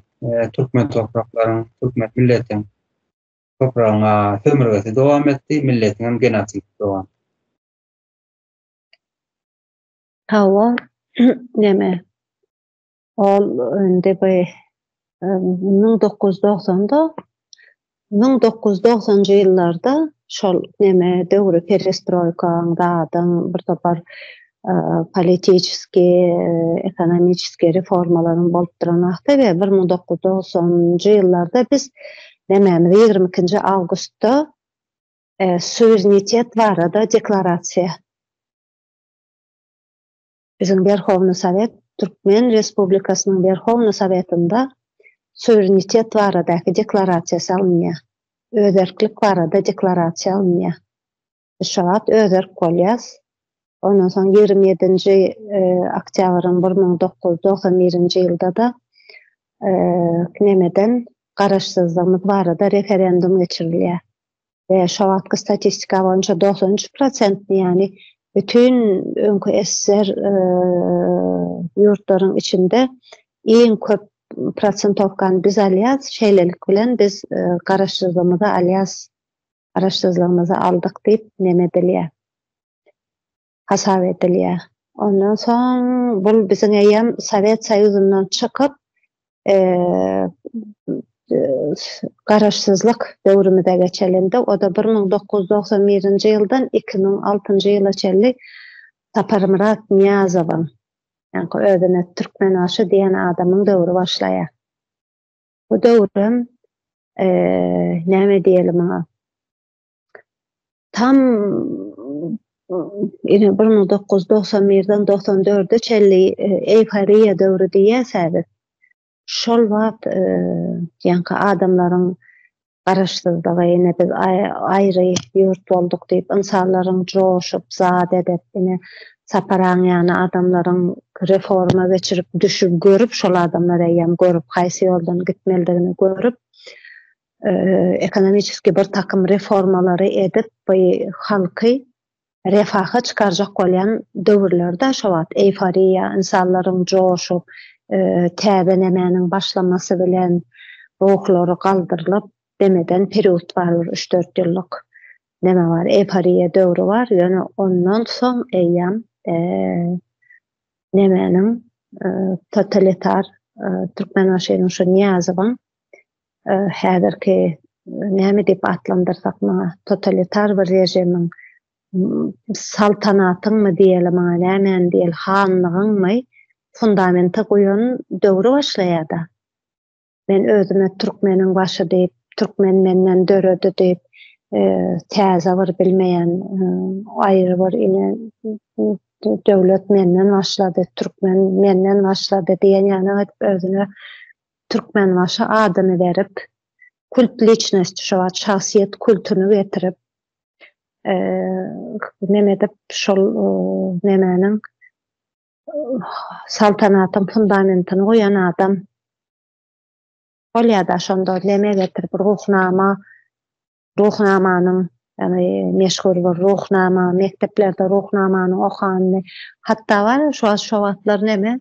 Türkmen topraklaryň, Türkmen milletiň topragyna sömürgesi dowam etdi, milletiň genosid dowam. Hawa näme? Ol önde bu 1990'da 1990-njy ýyllarda şol näme döwri perestroikadan bir topar politiski, ekonomiski reformalaryň bolup duran wagtda we 1990-njy ýyllarda biz nämämiz 22-nji awgustda suverenitet barada deklarasiya. Bizim Verhovna Sovet Türkmen Respublikasynyň Verhovna Sovetinde suverenitet baradaky deklarasiýasy alınýar. Özerklik barada deklarasiýa alınýar. Şoňat özerk bolýas. Ondan soň 27-nji oktýabryň 1991-nji ýylda da nemeden garaşsyzlygymyz barada referendum geçirilýär. Ve şu wagtky statistika boýunça 93%, yani bütün öňkü SSR ýurtlaryň içinde iň köp prosent okgan biz alýas, şeýlelik bilen biz garaşsyzlygymyzy alýas, garaşsyzlygymyzy aldyk diýip nemedilýär. Hasap edilýär. Ondan soň bul biziň eýem Sowet Soýuzundan çykyp garaşsyzlyk döwrüne geçelinde, o da 1991-nji ýyldan 2006-njy ýyla çelli Saparmurat Niýazowyň, ýani özüne türkmen aşy diýen adamyň döwrü başlaýar. Bu döwrüm näme diýelim ona? Tam 1991-den 94-e çelli eýforiýa döwrü diýýärsäz. Şol wagt ýanky adamlaryň garaşsyzlygy, ýene biz aýry ýurt bolduk diýip insanlaryň joşup zat edip, ýene saparaň, ýani adamlaryň reforma geçirip düşüp görüp, şol adamlar eýem görüp, haýsy ýoldan gitmeligini görüp, ekonomiski bir takım reformalary edip, bu halky refaha çykarjak bolýan döwürlerde şo wagt eýforiýa, insanlaryň joşup, täze nemäniň başlamasy bilen ruhlary galdyrylyp, demeden period bar, 3-4 ýyllyk neme bar, eýforiýa döwrü bar. Ýöne ondan soň eýem nemäniň totalitar türkmen aşyryň şu Niýazowyň häzirki näme diýip atlandyrsak, totalitar bir rejimiň saltanatyňmy diýelim, näme diýel, hanlygyňmy fundamenti goýan döwrü başlaýarda. Men özüme türkmeniň başy diýip, türkmen menden döredi diýip, täze bir bilmeýän, aýry bir döwlet menden başlady, türkmen menden başlady diýen, ýani özüne türkmen başy adyny berip, kult lichnost, şo wagt şahsiýet kultuny getirip, neme dip şol nemäniň saltanatyň fundamentini goýan adam bolýar da, şonda neme getirip ruhnamanyň, ýani meşhur bir ruhnama, mekteplerde ruhnamany okany, hatda var şo wagtlar neme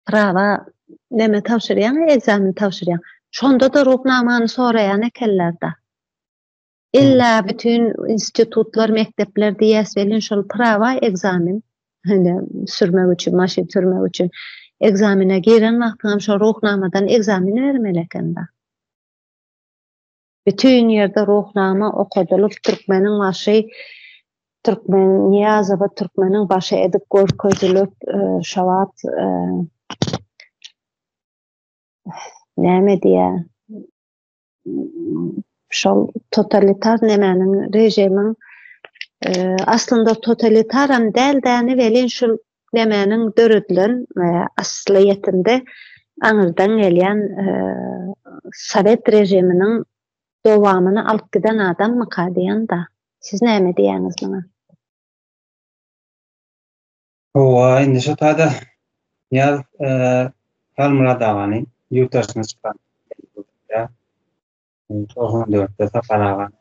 prava neme tapşyrýan, egzamin tapşyrýan. Şonda da ruhnamany soraýan ekenler da. İlla bütün institutlar, mektepler diýäs şol prava egzamin sürmek üçin, maşyn sürmek üçin egzamine giren wagtda şo ruhnamadan egzamin bermeleken da. Bütün ýerde ruhnama okudylyp, türkmeniň başy, türkmen Niýazowy türkmeniň başy edip görkezilip, şo wagt näme diýär? Şol totalitar nemäniň rejimiň aslında totalitaram däl-däni welin şol nemäniň döredilen asliýetinde aňyrdan gelýän Sowet rejiminiň dowamyny alyp giden adam mykadiýan da. Siz näme diýäňiz buna? Owa, indi şu taýda ýa Salmurat agany ýurtdaşyna çykan. 94-de Sapar agany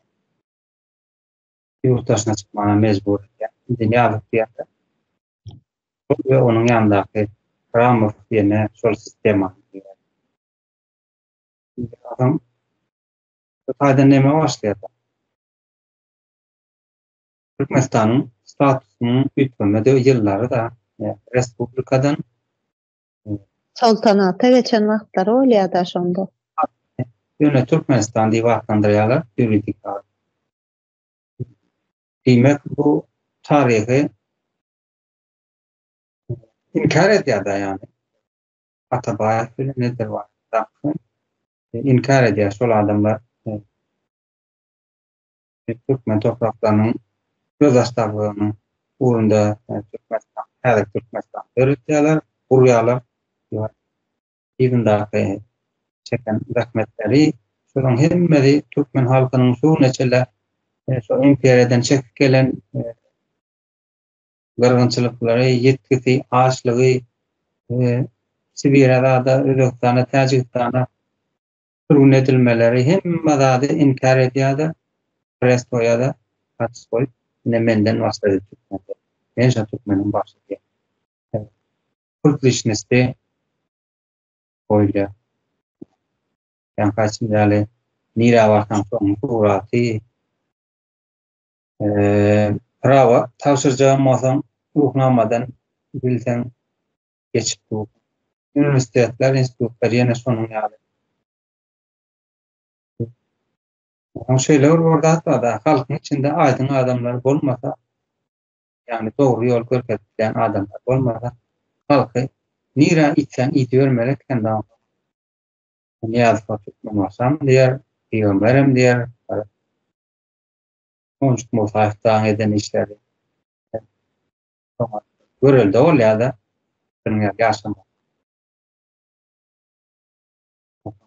ýurtdaşyna çykmana mejbur etdi. Dünýälik diýär. We onuň ýandaky Ramov ýene şol sistema diýär. Adam şu taýda näme başlaýar? Türkmenistanyň statusynyň ýitmede ýyllary da respublikadan Saltanata geçen wagtlar bolýar da şonda. Ýöne Türkmenistan diýip atlandyrýarlar ýuridik. Demek bu tarihi inkar edýär da, ýani. Atabaýew bilen nedir var? İnkar edýär şol adamlar Türkmen topraklarının göz açtarlığının uğrunda Türkmenistan, her Türkmenistan öğretiyorlar, kuruyorlar. İbn Daki'ye çeken rahmetleri, şunun hemmeli Türkmen halkının şu neçele şu imperiyadan çekip gelen gargınçılıkları, yetkisi, ağaçlığı, Sibiriyada da, Özbekistan'da, Tacikistan'da sürgün edilmeleri hemme da inkar ediyordu. Presto'ya da kaçış koyup menden vasıtadı Türkmen'de. Gençler Türkmen'in başlığı. Kurtuluşnesi koyuyor. Yani kaçın yani Nira varsan son uğratı prava tavsırcağım olsan ruhnamadan bilsen geçip bu. Üniversiteler, institutlar yine sonun yani. O şeyler orada hatta da halkın içinde aydın adamlar olmasa yani doğru yol görketilen adamlar olmasa halkı nira içsen iyi görmelek kendi Niyaz Fatih Masam diğer Peygamberim diğer konuştuk musaftan eden işleri görüldü ol ya da dünya yaşam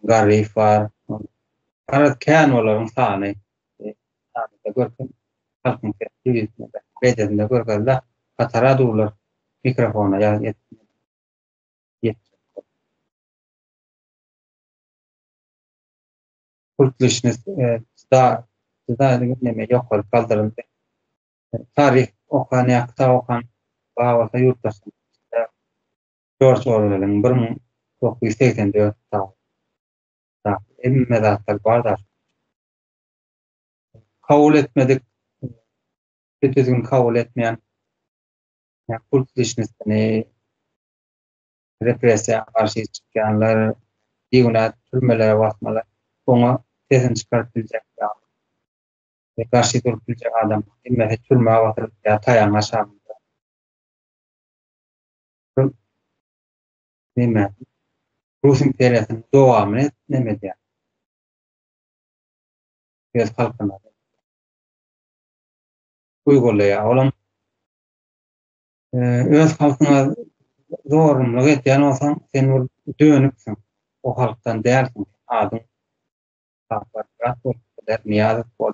garif var karat kan olan sahne da görkün halkın tepkisinde bedende görkünde katara durlar mikrofona ya yet kurtuluşunuz da ne yok kaldırıldı tarih okan yakta okan bağırsa yurttaşın George Orwell'in 1984 emme zatlar barlar. Kabul etmedik, bütün kabul etmeyen yani kurtuluşunu represiye karşı çıkanlar, diyuna türmelere basmalar, ona sesini çıkartılacak ve karşı durulacak adam, emme türmeye batırıp ya tayan aşağımda. Neme, Rus imperiyasının doğamını nemedi yani. Biraz halkına uygulaya olan öz halkına zorunlu etken olsan sen dönüpsün. O halktan değersin. Adın halklar der niyazet bol.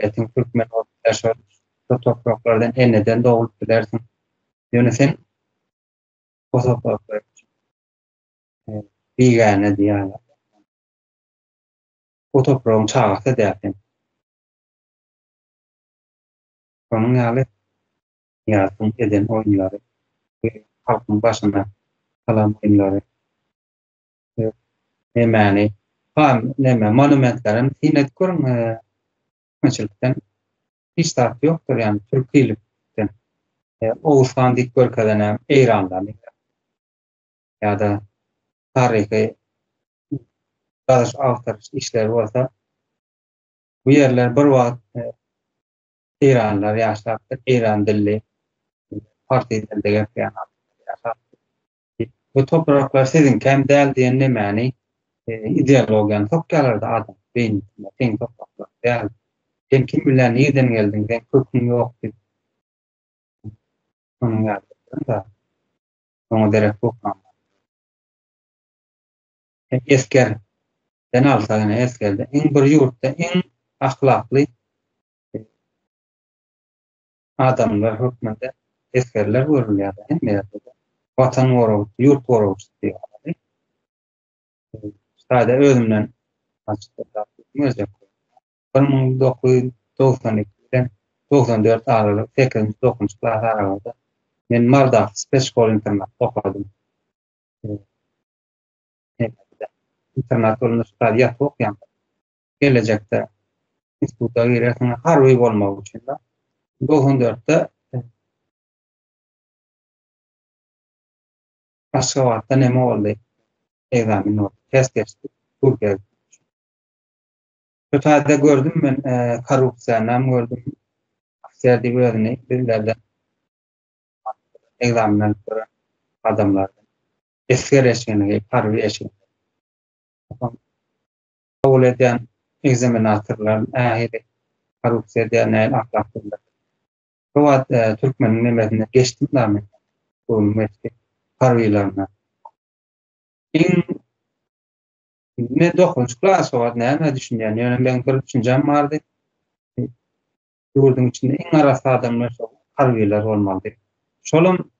Etin Türkmen yaşar o topraklardan eneden doğulup gidersin. Yani sen o topraklar bigane diyorlar. O toprağın çağısı dersin. Onun yani niyazın eden oyunları. Halkın başına kalan oyunları. Nemani neme monumentlerin sinet kurun mesela hiç tarafı yoktur yani Türkiye'likten. Oğuzhan dik görkeden İran'dan ya da tarihi dadaş avtarış işleri olsa bu yerler bir vakit İranlar yaşattı. İran dilli partilerinde yaşayan yaşattı. Bu topraklar sizin kem değil diyen ne mani ideolojiyen çok gelirdi adam. Beyin sen topraklar değil. Sen kim bilen nereden geldin? Ben kökün yok. Onun yardımcı da ona derek yok. Esker den alsa eskerde en bir yurtta en ahlaklı adamlar hükmünde eskerler görülüyor. En meyada vatan var, yurt var diyor. Sadece ölümden açıkta tutmayacak. 1992'den 94 Aralık 8-9 klas aralığında ben Marda Special Internat okudum. İnternat üniversitede yatıp okuyan. Gelecekte instituta girerken harbi olmak için de 94'te Aşgabat'ta neme oldu? Egzamin oldu. Test geçti. Türkiye. Ötede gördüm ben korrupsiyanam gördüm. Askerde böyle birilerden egzaminden sonra adamlardan. Esker eşeğine, harbi eşeğine. Kabul eden egzaminatorlaryň ähiri korrupsiýa diýen ahlakdylar. Şowat türkmen nemesine geçdim men bu mesele harbylarına. Ne 9-njy klas wagt näme düşünýän ýöne ben bir düşünjem bardy. Ýurdun içinde iň arasy adamlar şol harbylar bolmaly. Şolum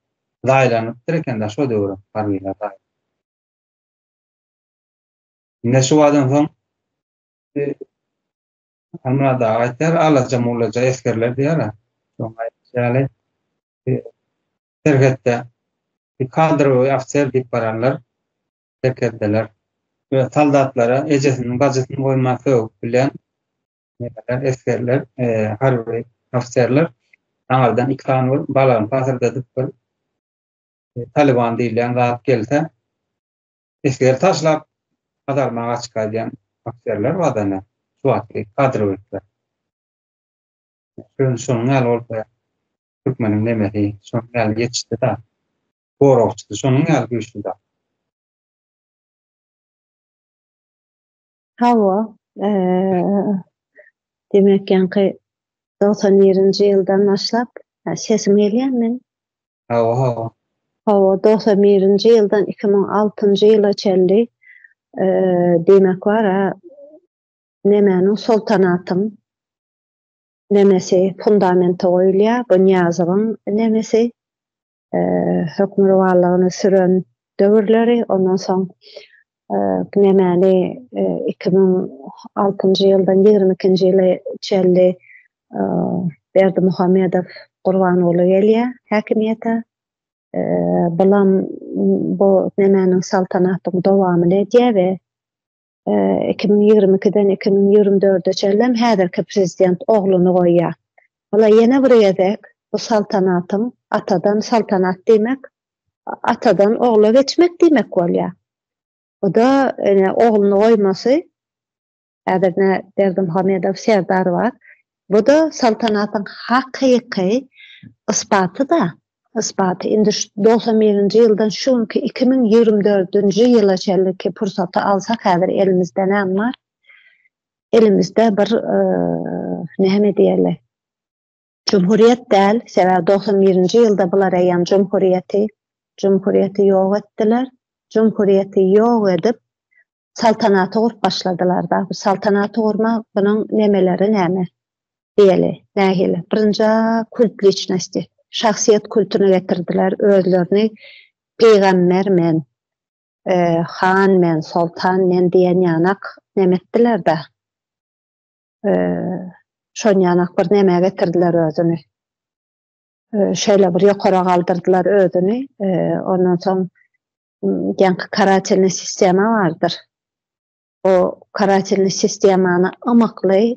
daýlanyp direken-de şo döwür harbylar daýlan. Ne şu adam soň Almanya'da aýtlar alaja molaja eskerler diýär. Şoň aýtýaly terhetde bir kadrowy afser diýip baranlar terhetdeler. Ve soldatlara ejesini gazetini goýmak bilen eskerler, harby afserler aňardan ikram bolup balan pasardadyp bir Taliban diýilen zat gelse esker taşlap adarmaga çykýan afserler wadana şuwatly kadrowy. Şonuň ýaly bolup türkmeniň nemesi şonuň ýaly ýetişdi da. Gorokçy şonuň ýaly güýçli da. Hawa, demek ki 91-nji ýyldan başlap sesim gelýärmi? Hawa. Hawa 91-nji ýyldan 2006-njy ýyla çeldi. Demek bara nemäniň sultanatyň nemesi fundamenty goýulýar. Bu Niýazowyň nemesi hökümranlygyny süren döwürleri, ondan soň nemäni 2006-njy ýyldan 22-nji ýyla çeldi Berdimuhammedow Gurbanoğlu gelýär häkimiýete. Bilam bu nemäniň saltanatyň dowamyny edýär we 2022-den 2024-de çellem häzirki prezident ogluny goýýar. Ola ýene bir ýerdek bu saltanatyň atadan saltanat demek, atadan ogla geçmek demek bolýar. O da ogluny goýmasy, häzirne Berdimuhammedow serdar bar. Bu da saltanatyň hakyky ispaty da. Ispaty indi 91-nji ýyldan şuňky 2024-nji ýyla çelliki pursaty alsak häzir elimizde näme bar? Elimizde bir näme diýerler? Cumhuriyet däl, sebäbi 91-nji ýylda bular aýan Cumhuriyeti ýok etdiler. Cumhuriyeti ýok edip saltanaty gurup başladylar da. Bu saltanaty gurmak bunyň nemeleri näme? Diýeli, nähili. Birinji kult liçnosti. Şahsiyet kultuny getirdiler, özlerini peygamber men, han men, sultan men diýen ýanak nemetdiler da. Şol ýanak bir neme getirdiler özüni. Şöyle bir ýokara galdyrdylar özüni. Ondan soň genki karaçelni sistema vardır. O karaçelni sistemany amykly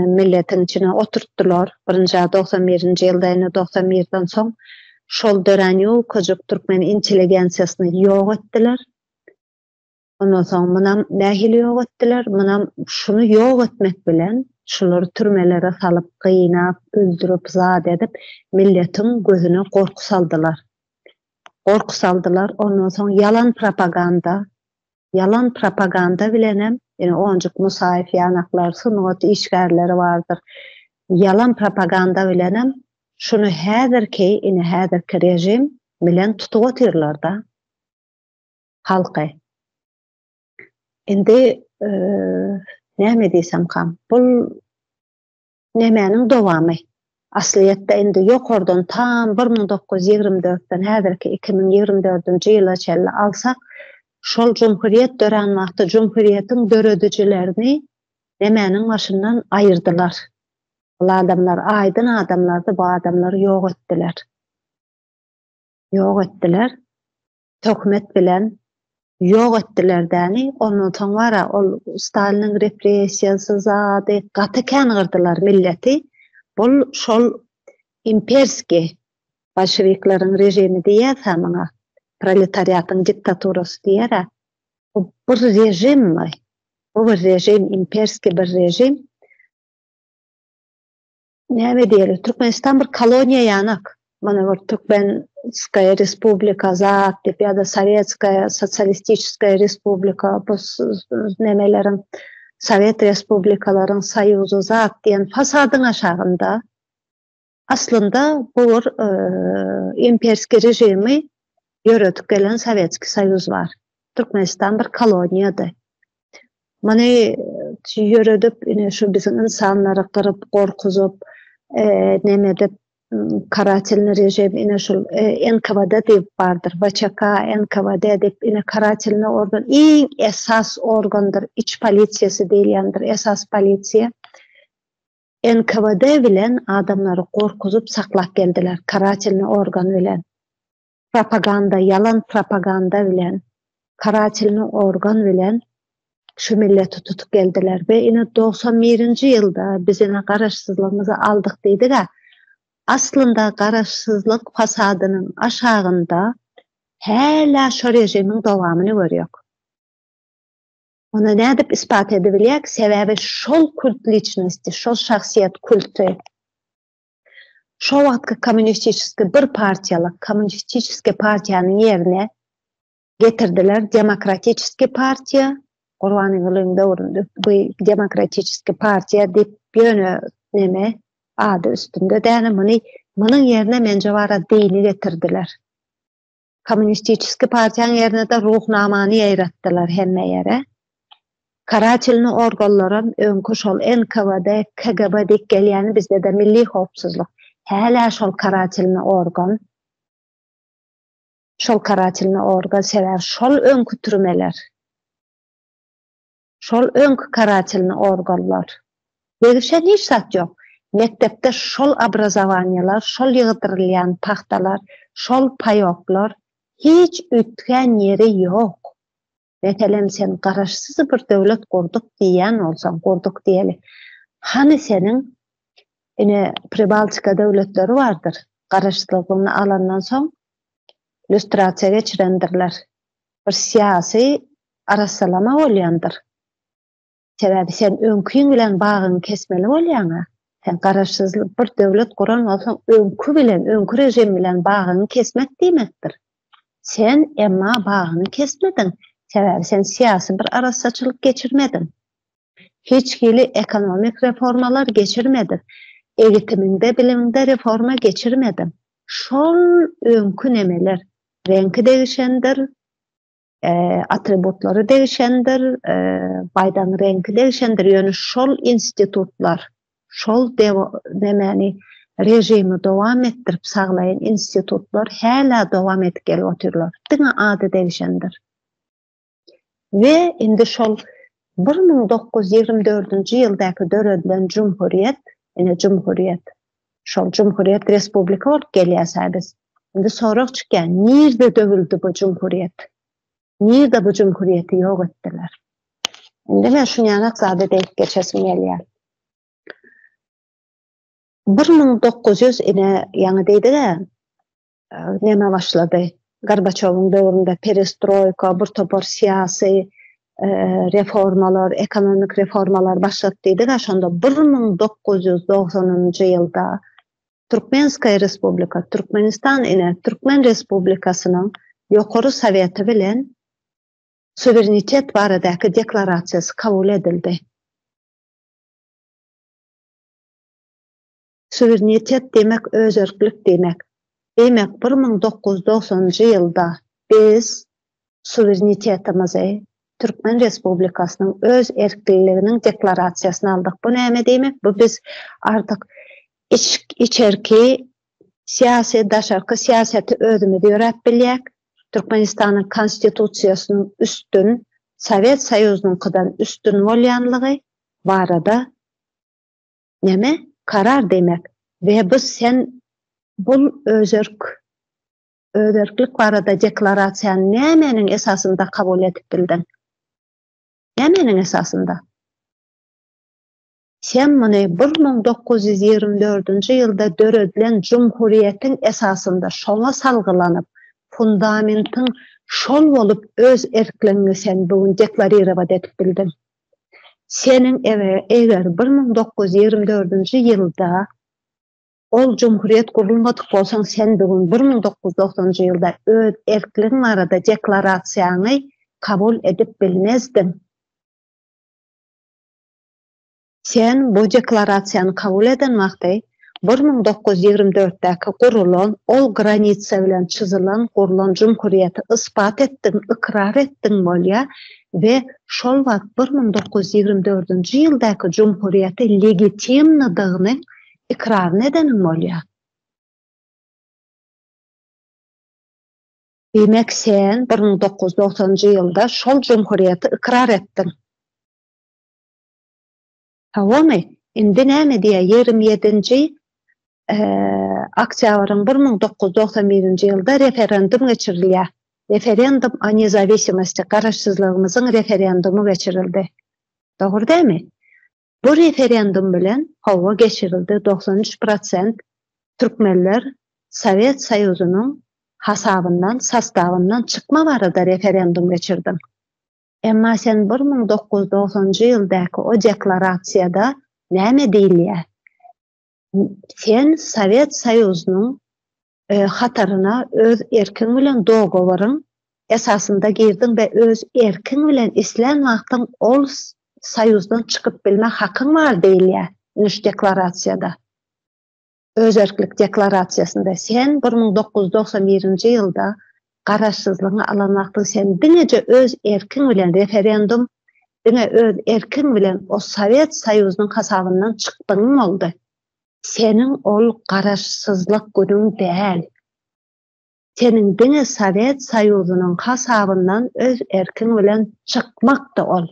milletin içine oturtdular. Birinji 91-nji ýylda, 91-den soň şol dören ýok türkmen intelligensiýasyny ýok etdiler. Ondan soň munam nähili ýok etdiler? Munam şunu ýok etmek bilen şolary türmelere salyp, gynap, öldürüp, zat edip milletin gözüne gorku saldylar. Gorku saldylar. Ondan soň yalan propaganda bilenem, yani oncuk musayif yanaklar, sunugat işgärleri vardır. Yalan propaganda bilenem, şunu häzirki rejim bilen tutup otyrlar da halky. Indi näme diýsem ham, bul nemäniň dowamy. Asliýetde indi ýokardan tam 1924-den häzirki 2024-nji ýyla çelli alsak, şol Cumhuriyet dören wagty Cumhuriyetiň döredicilerini nemäniň başyndan aýyrdylar. Bu adamlar aýdyn adamlardy, bu adamlary ýok etdiler. Ýok etdiler. Hökümet bilen ýok etdiler däni. Ondan soň wara ol Staliniň repressiýasy zady gaty kengirdiler milleti. Bul şol imperski bolşeviklaryň rejimi diýär maňa. Proletariatın diktaturası diýär. Bu bir rejim mi? Bu bir rejim, imperski bir rejim. Näme diýerler? Türkmenistan bir koloniýa ýanak. Mana bir Türkmenskaya Respublika zat ýa-da Sovetskaya Sosialistiskaya Respublika bu nemeleriň Sovet Respublikaların Soyuzu zat diyen fasadın aşağında aslında bu imperski rejimi yöretip gelen Sovetski Soyuz var. Türkmenistan bir koloniyadı. Mani yöretip şu bizim insanları kırıp, korkuzup, nemedip, Karaçilni rejim ine şol NKVD deyip bardır. VÇK, NKVD deyip ine Karaçilni organ iň esas organdır. İç politsiyası diýilýändir. Esas polisiýa. NKVD bilen adamlary korkuzup saklap geldiler. Karaçilni organ bilen. Propaganda, yalan propaganda bilen. Karaçilni organ bilen şu milleti tutup geldiler. Ve ine 91-nji ýylda biz ine garaşsyzlygymyzy aldyk diýdi-de. Aslında garaşsyzlyk fasadynyň aşağında häle şu rejimiň dowamyny görýär. Ona nädip ispat edebilýär? Sebäbi şol kult liçnosti, şol şahsiýet kulty. Şo wagtky kommunistik bir partiýalyk kommunistik partiýanyň ýerine getirdiler demokratik partiýa. Gurbany Gülüň döwründe bu demokratik partiýa diýip ýöne neme adı üstünde däne munyň ýerine mence wara dini getirdiler. Kommunistik partiýanyň ýerine de ruhnamany ýaratdylar hemme ýere. Karaçilni organlara öňkü şol NKVD, KGB diýip gelýäni bizde de milli howpsuzlyk. Häle şol Karaçilni organ. Şol Karaçilni organ sebäp şol öňkü türmeler. Şol öňkü Karaçilni organlar. Begişen hiç zat ýok. Mektepde şol obrazowaniýalar, şol ýygdyrylýan paxtalar, şol payoklar hiç ütgen ýeri ýok. Metelem sen garaşsyz bir döwlet gurduk diýen bolsaň, gurduk diýeli. Hani senin ine Pribaltika döwletleri vardır. Garaşsyzlygyny alandan soň lüstrasiýa geçirendirler. Bir siýasy arasalama bolýandyr. Sebäbi sen öňküň bilen bagyny kesmeli bolýaňa. Sen garaşsyzlyk bir döwlet guran bolsaň öňkü bilen, öňkü rejim bilen bagyny kesmek diýmekdir. Sen emma bagyny kesmedin. Sebäbi sen siýasy bir arasaçylyk geçirmedin. Hiç gili ekonomik reformalar geçirmedin. Eğitiminde, biliminde reforma geçirmedin. Şol öňkü nemeler renki değişendir, atributlary değişendir, baýdan renki değişendir. Ýöne şol institutlar, şol demeni rejimi dowam etdirip saglayan institutlar häle dowam edip gelip oturlar. Diňe ady değişendir. Ve indi şol 1924-nji ýyldaky döredilen Cumhuriyet, Cumhuriyet, şol Cumhuriyet Respublika bolup gelýär biz. Indi sorak çykýan, nirde döwüldü bu Cumhuriyet? Nirde bu Cumhuriyeti ýok etdiler? Indi men şu ýanak zady diýip geçesim gelýär. 1900 ýaňy diýdi-de, neme başlady? Gorbaçowyň döwründe perestroika, bir topar siýasy reformalar, ekonomik reformalar başlatdydy-da, şonda 1990-njy ýylda Türkmenskaya Respublika, Türkmenistan Türkmen Respublikasynyň ýokary soweti bilen suverenitet baradaky deklarasiýasy kabul edildi. Suverenitet demek özerklik demek. Demek 1990-njy ýylda biz suverenitetimizde Türkmen Respublikasynyň öz erkliginiň deklarasiýasyny aldyk. Bu näme demek? Bu biz artık içerki siyasi, daşarkı siyaseti özümüzde ýöräp bilýäk. Türkmenistanyň konstitusiýasynyň üstün, Sovet Soýuzynyňkydan üstün bolýanlygy barada näme? Karar demek. Ve biz sen bu özerklik barada deklarasiýany nämenin esasında kabul edip bildin? Nämenin esasında? Sen muny 1924-nji ýylda döredilen Cumhuriyetiň esasında şoňa salgylanyp, fundamentin şol bolup öz erkligiňi sen bugün deklarировать edip bildin. Senin eger 1924-nji ýylda ol Cumhuriyet gurulmadyk bolsaň sen bugün 1990-njy ýylda öz erkligiň barada deklarasiýany kabul edip bilmezdin. Sen bu deklarasiýany kabul eden wagty 1924-däki gurulan, ol granitsa bilen çyzylan gurulan jumhuriýeti ispat etdiň, ikrar etdiň bolýa we şol wagt 1924-nji ýyldaky jumhuriýeti legitimnidigini ikraryny edenim bolýa. Demek sen 1990-njy ýylda şol jumhuriýeti ikrar etdiň. Tawamy, indi näme diýe 27-nji oktýabryň 1991-nji ýylda referendum geçirilýär. Referendum o nezavисимости, garaşsyzlygymyzyň referendumu geçirildi. Dogry dämi? Bu referendum bilen hawa geçirildi. 93% türkmenler Sowet Soýuzynyň hasabyndan, sastawyndan çykma barada referendum geçirdi. Emma sen 1990-njy ýyldaky o deklarasiýada näme diýilýär? Sen Sowet Soýuzynyň hataryna öz erkiň bilen dogowaryň esasynda girdiň we öz erkiň bilen islen wagtyň ol soýuzdan çykyp bilmek hakyň bar diýilýär şu deklarasiýada. Öz erklik deklarasiýasynda sen 1991-nji ýylda garaşsyzlygyny alan wagty sen diňeje öz erkiň bilen referendum, diňe öz erkiň bilen o Sowet Soýuzynyň hasabyndan çykdyň boldy. Senin ol garaşsyzlyk günüň däl. Senin diňe Sowet Soýuzynyň hasabyndan öz erkiň bilen çykmakdy ol.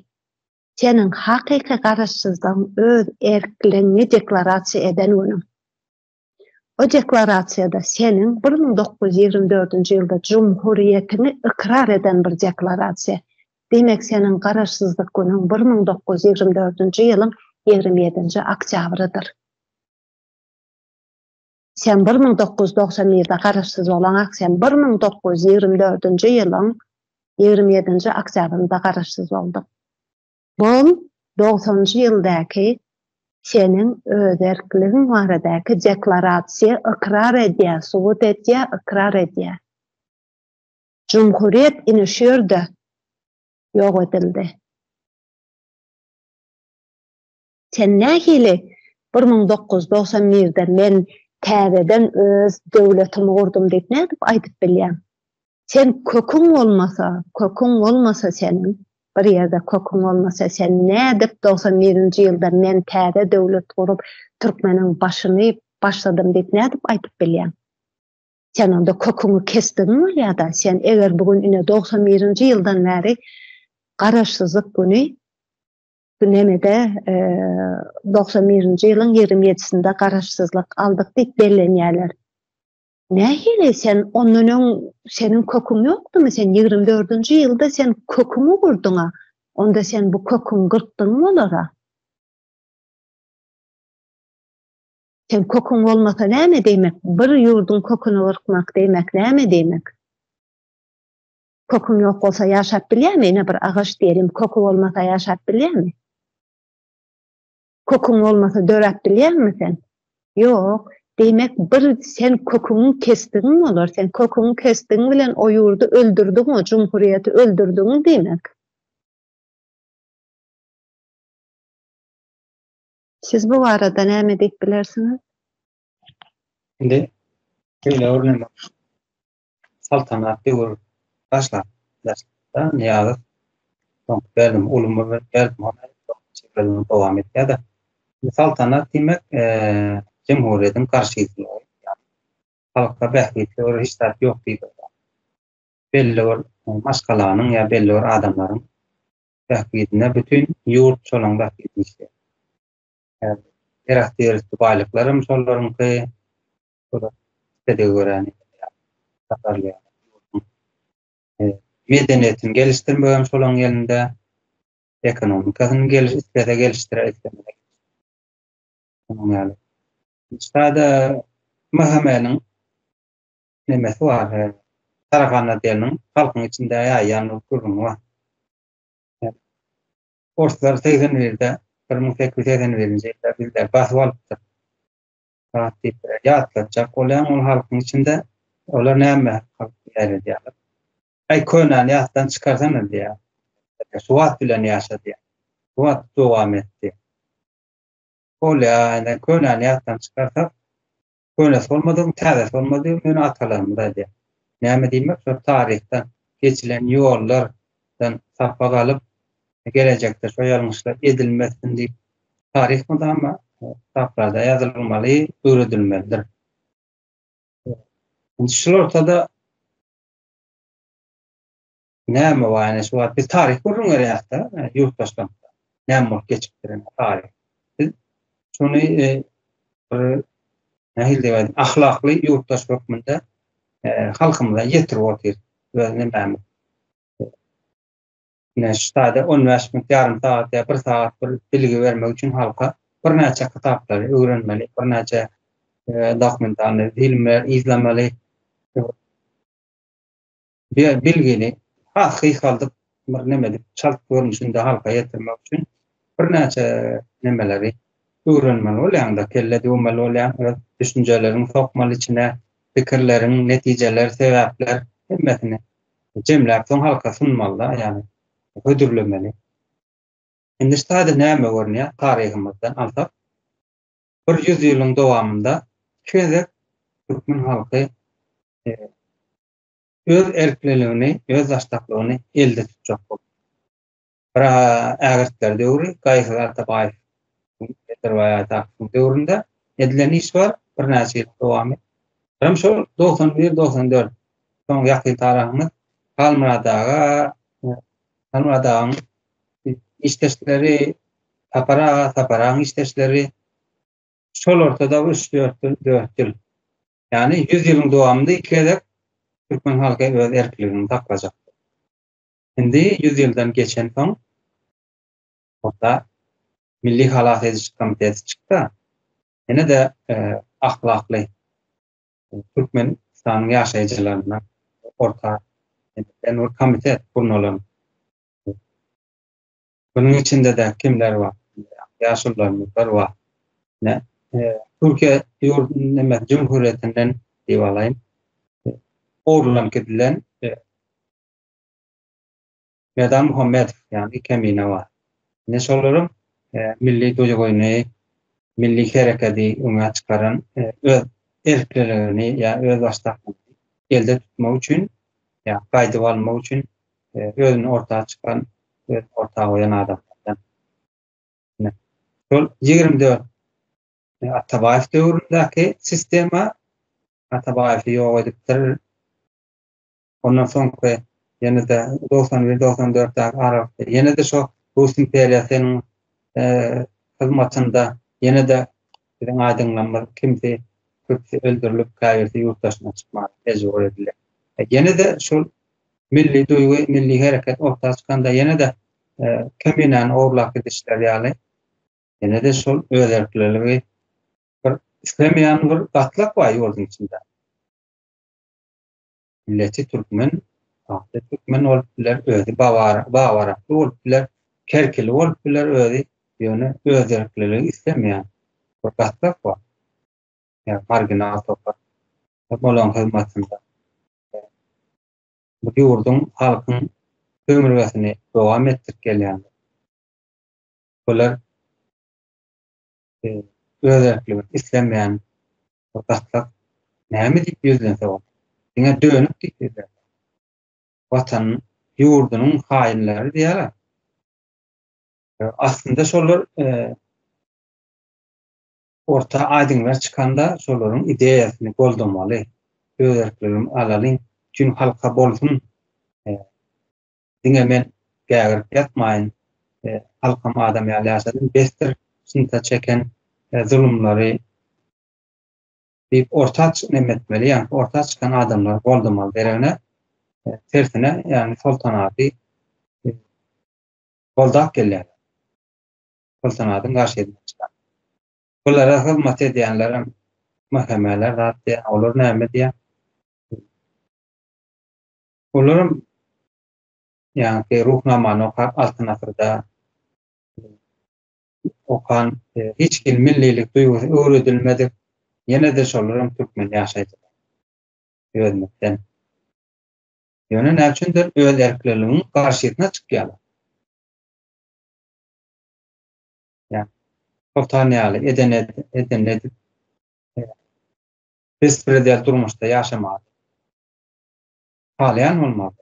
Senin hakyky garaşsyzlygyň öz erkligini deklarasiýa eden günüň. O deklarasiýada senin 1924-nji ýylda jumhuriýetini ikrar eden bir deklarasiýa. Demek senin garaşsyzlyk günüň 1924-nji ýylyň 27-nji oktýabrydyr. Sen 1991-de garaşsyz bolan sen 1924-nji ýylyň 27-nji oktýabrynda garaşsyz boldyň. Bu 90-njy ýyldaky senin öz erkligiň baradaky deklarasiýa ikrar edýär, subut edýär, ikrar edýär. Jumhuriýet inişýärdi, ýok edildi. Sen nähili 1991-de men täzeden öz döwletimi gurdum diýip nädip aýdyp bilýän? Sen köküň bolmasa senin bir ýerde köküň bolmasa sen nädip 91-nji ýylda men täze döwlet gurup türkmeniň başyny başladym diýip nädip aýdyp bilýän? Sen onda köküňi kesdiňmi ýa-da sen eger bugün ine 91-nji ýyldan bäri garaşsyzlyk güni Günemede 91-nji ýylyň 27-sinde garaşsyzlyk aldyk diýip bellenýärler. Nähili sen ondan senin köküň ýokdumy? Sen 24-nji ýylda sen köküňi gurdyňa. Onda sen bu köküň gyrtdyňmy olara? Sen köküň bolmasa näme diýmek? Bir ýurduň köküni gyrtmak diýmek näme diýmek? Köküň ýok bolsa ýaşap bilýärmi? Ine bir agaç diýelim, kökü bolmasa ýaşap bilýärmi? Köküň bolmasa dörät bilýärmi sen? Ýok. Demek bir sen köküňi kesdiňmi bolar? Sen köküňi kesdiň bilen o ýurdu öldürdiň, o jumhuriýeti öldürdiň demek. Siz bu arada näme diýip bilersiňiz? Indi şöyle örneğin saltanatly bir başlap da niýazy berdim ulumy berdim ona çevrelini dowam etýär. Saltanat demek Cumhuriýetiň karşydygy. Yani halkda bähbetli hiç tarap ýok diýip. Belli bir maşgalanyň ýa belli bir adamlaryň bähbetine bütün ýurt çolaň bähbetini işler. Erakdir baýlyklarym şolaryňky şeýle görän taparlar. Medeniýetini gelişdirmegem şolaň ýerinde ekonomikasyny gelişdirýär. Yani İşte Mahema'nın nemesi var. Sarakana diyelim, halkın içinde yayyan kurumu var. Ortalar 80'lerde, 1880'lerde bizler bahsi alıptır. Yatlatacak olan halkın içinde olar neyme halkı yer ediyorlar. Ay koyunan yattan çıkarsanız diye. Suat bilen yaşadı diye. Suat devam etti. Olýa, könen ýatdan çykarsak, könes bolmadygyny, täze bolmadygyny meni atalarymda diýip. Näme diýmek? Şu taryhdan geçilen ýollardan sapma galyp, gelecekde şu ýalňyşlar edilmesin diýip taryh mydama kitaplarda ýazylmaly, öwredilmelidir. Şu ortada näme var? Şu bir taryh gurrun gerýär-de, ýurtdaşdan. Näme bolup geçipdiren taryh. Biz şunu nähil diýip ahlakly ýurtdaş hökmünde halkymyza ýetirip otyr. Özüne bäm. Näşde 15 minut, ýarym saat ýa 1 saat bir bilgi bermek üçin halka bir näçe kitaplar öwrenmeli, bir näçe dokumentarny filmler izlemeli. Bir bilgini hakykalyk bir näme diýip çalyp görnüşinde halka ýetirmek üçin bir näçe nemeleri öwrenmeli bolýan-da, kelle diýmeli bolýan, düşünjeleriň sokmaly içine, pikirleriň, netijeler, sebäpler hemmesini jemläp soň halka sunmaly da, ýani hödürlemeli. Indi ştada näme görnýär? Taryhymyzdan alsak, 100 ýylyň dowamında köze türkmen halky öz erkleligini, öz baştaklygyny elde tutjak boldy. Bira ägertler döwri, Gaýsy Atabaýew Eterbaýat döwründe edilen iş var, bir näçe ýyl dowam etdi. Hem şol 91-94 soň ýaky tarahymyz Kalmaradagyň işdeşleri, taparaň işdeşleri şol ortada 3-4 ýyl. Ýani 100 ýylyň dowamında iki türkmen halky öz erkligini taklajak. Indi 100 ýyldan geçen soň orta Milli Halak Ediş Komitesi çykdy. Ene de ahlakly türkmen stanyň ýaşaýjylaryna orta bir komite kurulýan. Bunun içinde de kimler var? Ýaşullarymyz var. Ne? Türkiye Cumhuriyetinden diýip orulan kedilen Medan Muhammed yani kemine var. Ne şolaryň milli doýguny, milli hereketi öňe çykaran öz erkleligini ýa öz baştaklygyny elde tutmak üçin ýa gaýdy almak üçin özüni ortaga çykan, öz ortaga goýan adamlardan. Şol 24 Atabaýew döwründäki sistema Atabaýew ýok edipdir. Ondan soňky ýene-de 91-94 aralykda ýene-de şo Rus imperiýasynyň hyzmatynda ýene-de biziň aýdyňlanma kimse köpsi öldürilip gaýrysy ýurtdaşyna çykmak mejbur edildi. Ýene-de şol milli duýgu, milli hereket ortaga çykanda ýene-de kemiňän orlak edişler ýaly ýene-de şol öz erkleligi bir islemeýän bir gatlak bar ýoldyň içinde. Milleti türkmen, ahde türkmen olup biler, özü bawarakly olup biler, kerkili olup biler, özü ýöne öz erkleligi islemeýän bir gatlak bar. Ya marginal toprak. Bolan hyzmatynda. Bu ýurdun halkyň ömürgesini dowam etdirip gelýär. Bolar öz erkligini islemeýän bir gatlak näme diýip ýüzlense boldy? Diňe dönüp diýdiler. Watan ýurdunyň haýynlary diýerler. Aslında şolar orta aýdyňlar çykanda şolaryň ideýasyny goldamaly. Öz erkligini alalyň, çünki halka bolsun. Diňe men gägirip ýatmaýyn. Halkam adam ýaşadym, bestir sınta çeken zulümleri diýip orta nemetmeli, ýani orta çykan adamlar goldamaly derine tersine, ýani sultanaty goldak gelýär. Sultanatyň garşysyna çykan. Bulara hyzmat edýänler mahkemeler ratdy, olar näme diýär? Olaryň ýani ruhnamany okap altyn asyrda okan hiç kim millilik duýgusy öwredilmedi. Ýene-de şolaryň türkmen ýaşaýjylar. Öwrenmekden. Ýöne näçündir öz erkleliginiň garşysyna çykýarlar. Toptanýaly eden besbirediýär durmuşda ýaşamagy halyan bolmaly.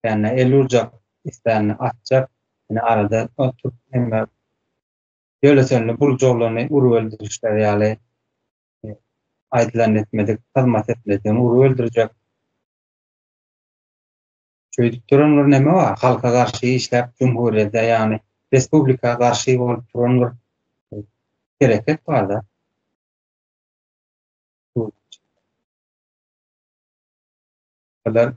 Yani el urjak istäni atjak, ýani arada oturup hemme ýölesenli bul joglaryny urup öldürüşler ýaly aýdylan etmedik, hyzmat etmediň urup öldürjek. Şöýdip duranlar näme bar? Halka garşy işläp, Cumhuriyetde ýani respublika garşy bolup duranlar gereket bar-da. Bu kadar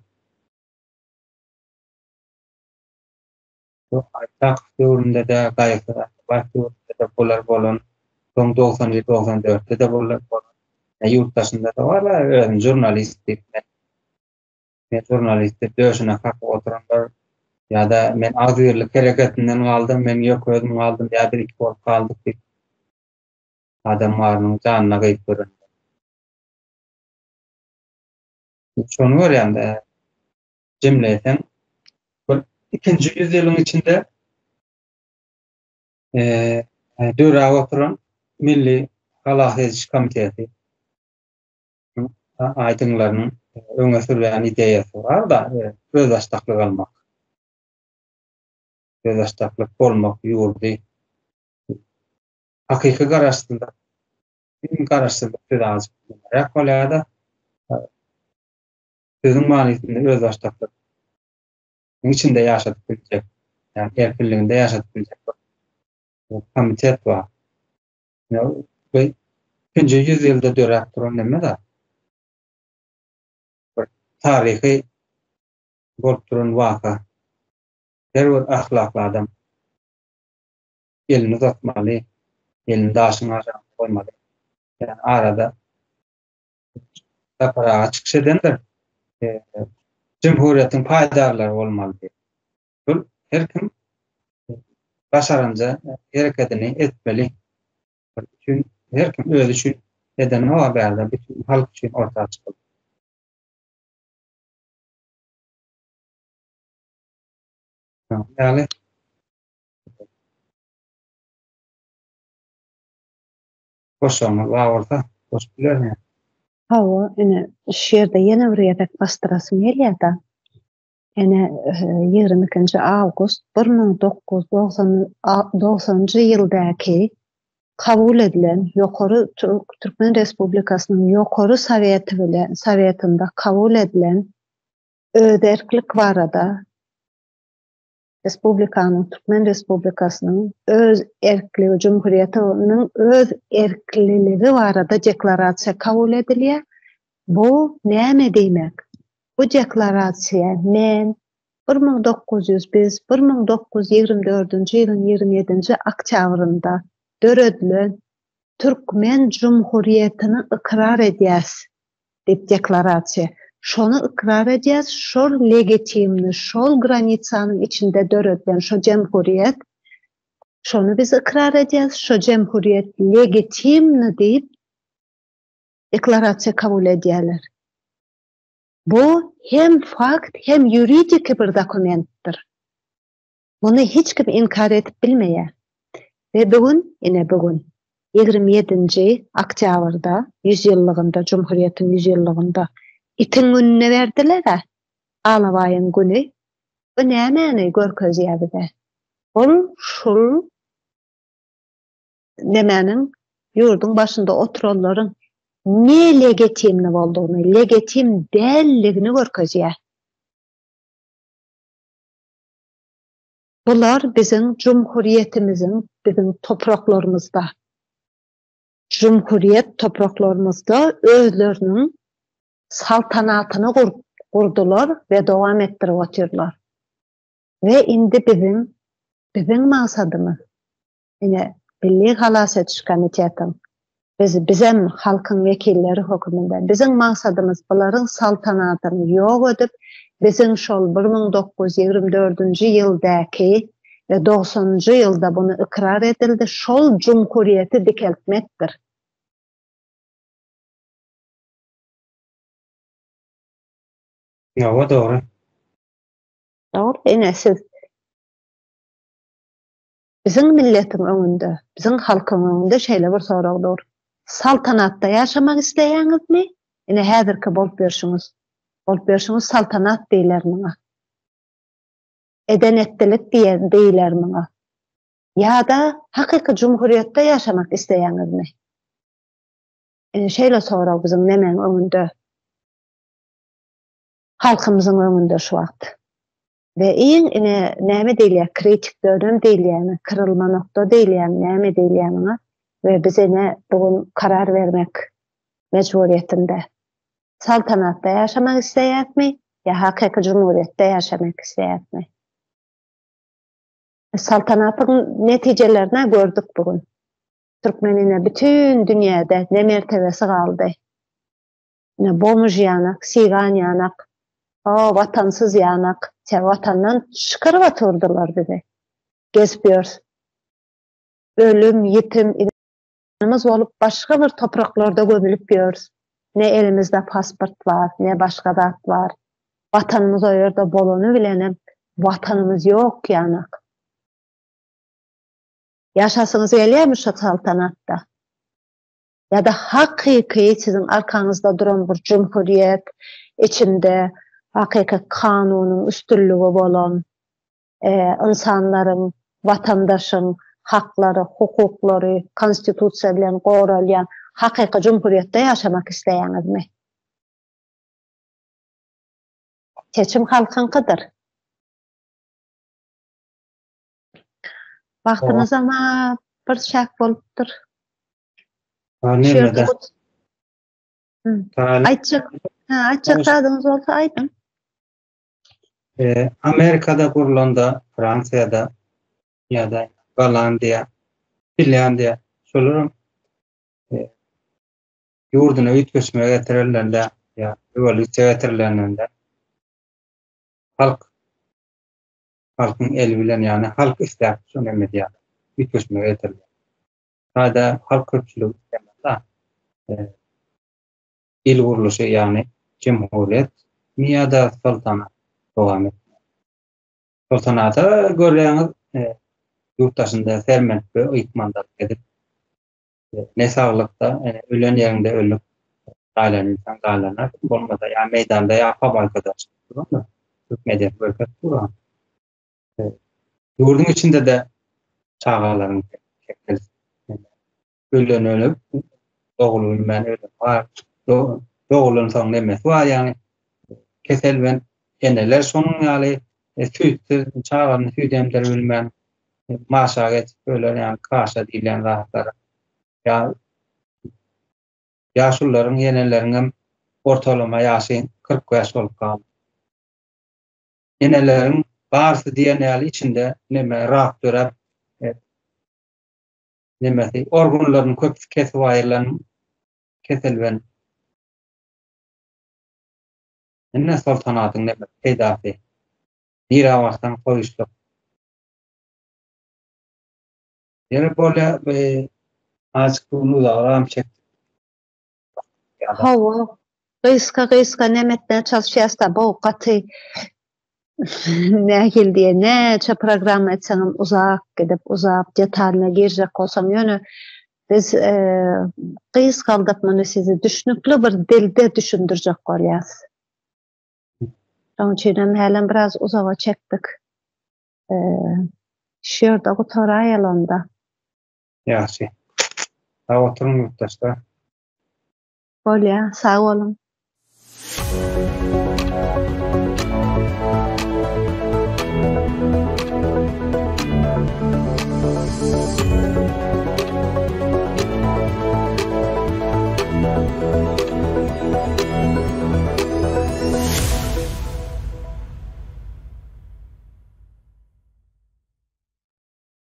aýtak döwründe de gaýyky başlykda da bolar bolan, 90-94'te de bolar bolan. Ýurtdaşynda da bar, jurnalistlik, men jurnalistlik döşüne hak oturanlar ýa-da men agzyrlyk hereketinden galdym, men ýöködüm galdym, ýa bir iki bolup galdyk diýip adamlaryň janyna gyýyp görän. Şonu görýände jemleýeten bu ikinji ýüzylyň içinde döwra oturan Milli Halahyz Komiteti aýdyňlaryň öňe sürýän ideýasy bar da özbaşdaklyk almak. Özbaşdaklyk bolmak ýurdy. Hakyky garaşdyrlar. Bizim garaşdyrlar biraz rak bolýarda. Sözüň manysynda özbaşdaklyk içinde ýaşadyp biljek. Yani erkinliginde ýaşadyp biljek. Komitet bar. Bu ikinji ýüzyylda döräp duran näme da? Tarihi bolup duran waka. Her bir ahlakly adam elini uzatmaly, elini daşyň aşağı koymaly. Yani arada tapara çykyş edenler Cumhuriýetiň paýdarlary bolmaly diýip. Bu her kim başarınca hereketini etmeli. Çünkü her kim özü üçün edeni o haberde bütün halk için ortaya çıkıyor. Yani boşanma var orada. Boş bilir mi? Hawa, ene şerde ýene bir ýerek bastyrasym gelýär-de. Ene 22 awgust 1990-njy ýyldaky kabul edilen ýokary Türkmen Respublikasynyň ýokary Sowetynda kabul edilen özerklik barada Respublikanyň Türkmen Respublikasynyň öz erkligi Cumhuriyetiniň öz erkliligi barada deklarasiýa kabul edilýär. Bu näme diýmek? Bu deklarasiýa men 1924-nji ýylyň 27-nji oktýabrynda döredilen Türkmen Cumhuriyetini ikrar edýäs diýip deklarasiýa. Şonu ikrar edýäs, şol legitimni, şol granitsanyň içinde döredilen şo cemhuriyet, şonu biz ikrar edýäs, şo cemhuriyet legitimni diýip deklarasiýa kabul edýärler. Bu hem fakt hem ýuridik bir dokumentdir. Bunu hiç kim inkar edip bilmeýär. Ve bugün 27-nji oktýabrda 100 ýyllygynda Cumhuriýetiň 100 ýyllygynda itiň gününe berdiler. Alabaýyň güni. Bu nämäni görkezýär bize? Ol şol nämäniň ýurduň başynda oturanlaryň ne legitimli boldugyny, legitim dälligini görkezýär. Bular bizim Cumhuriyetimiziň, bizim topraklarymyzda, Cumhuriyet topraklarymyzda özleriniň saltanatyny kurdular ve dowam etdirip otyrlar. Ve indi bizim maksadymyz, ine Milli Halaset Komitetiň, bizim halkyň wekilleri höküminde, bizim maksadymyz bularyň saltanatyny ýok edip, bizim şol 1924-nji ýyldaky ve 90-njy ýylda bunu ikrar edildi, şol Cumhuriyeti dikeltmekdir. Ya, doğru. Doğru, siz Bizim milletin öňünde, bizim halkyň öňünde şeýle bir sorag dur. Saltanatda ýaşamak isleýäňizmi? Ine häzirki bolup berşiňiz saltanat diýler muňa. Edenetdilik diýler muňa. Ýa-da hakyky jumhuriýetde ýaşamak isleýäňizmi? Şeýle sorag bizim nemeň öňünde. Halkymyzyň öňünde şu wagt. Ve ine näme diýilýär? Kritik dönem diýilýär, kırılma nokta diýilýär, näme diýilýär ve biz ine bugün karar vermek mecburiyetinde. Saltanatda ýaşamak isleýärmi, ýa hakyky jumhuriýetde ýaşamak isleýärmi? Saltanatyň netijelerini gördük bugün. Türkmenine bütün dünýäde ne mertebesi galdy. Ne bomuz ýanak, sigan ýanak, vatansız ýanak, vatandan çıkarıp atırdılar bizi. Gezpiyoruz. Ölüm, yetim, inanımız olup başka bir topraklarda gömülüp yiyoruz. Ne elimizde pasport var, ne başka dat var. Vatanımız o yerde bolunu bilenim. Vatanımız yok yanak. Yaşasınız gelýärmi şu saltanatta? Ya da hakiki sizin arkanızda duran bir cumhuriyet içinde hakyky kanunun üstünlügi bolan, insanların, vatandaşın haklary, hukuklary, konstitusiýa bilen goralýan hakyky jumhuriýetde ýaşamak isleýäňizmi? Seçim halkynkydyr. Wagtyňyz ama bir şak bolupdyr. Açık adınız olsa aydın. Amerika'da kurulanda, Fransa'da ya da Hollandiya, Finlandiya şolurum yurduna ütkösmeye getirirlerinde ya revolüsiya getirirlerinde halkın el bilen yani halk ister önemli diye ütkösmeye getirirler. Hada halk köpçülüğü istemezler. İl kuruluşu yani cumhuriyet ya da saltanat devam etmiyor. Saltanata görýäňiz yurttaşynda ferment we ykmandat edip ne saglykda ölen ýerinde ölüp gaýlanar bolmasa ýa meýdanda ýa fabrikada durýar. Hükmedet bölket duran. Yurdun içinde de çağalaryň kekeli. Ölen ölüp doğulman ölüp var. Doğulun son nemes var yani kesel bilen eneler sonun ýaly süýtdir çağalaryň süýdemleri bilmän maşa geçip böyle yani kaşa diýilen rahatlara ya ýaşullaryň yeneleriň ortalama ýaşy 40 ýaş bolup galdy. Yeneleriň barçy diýen ýaly içinde neme rahat durap nemesi organlaryň köp kesip aýrylan kesel bilen enne saltanatyň neme peýdasy nira wagtdan goýuşluk. Ýene bolýa açyk unulam çekdi. Hawa gysga nemetden çalışýarsa bu gaty nähil diye näçe program etseňim uzak gidip uzak detalyna girjek bolsam ýöne biz gysgaldyk sizi düşnükli bir dilde düşündirjek bolýas. Onun için halen biraz uzağa çektik. Şurada oturayalanda. Yaxşı. Sağ oturun yurttaşlar. Bolya, sağ olun.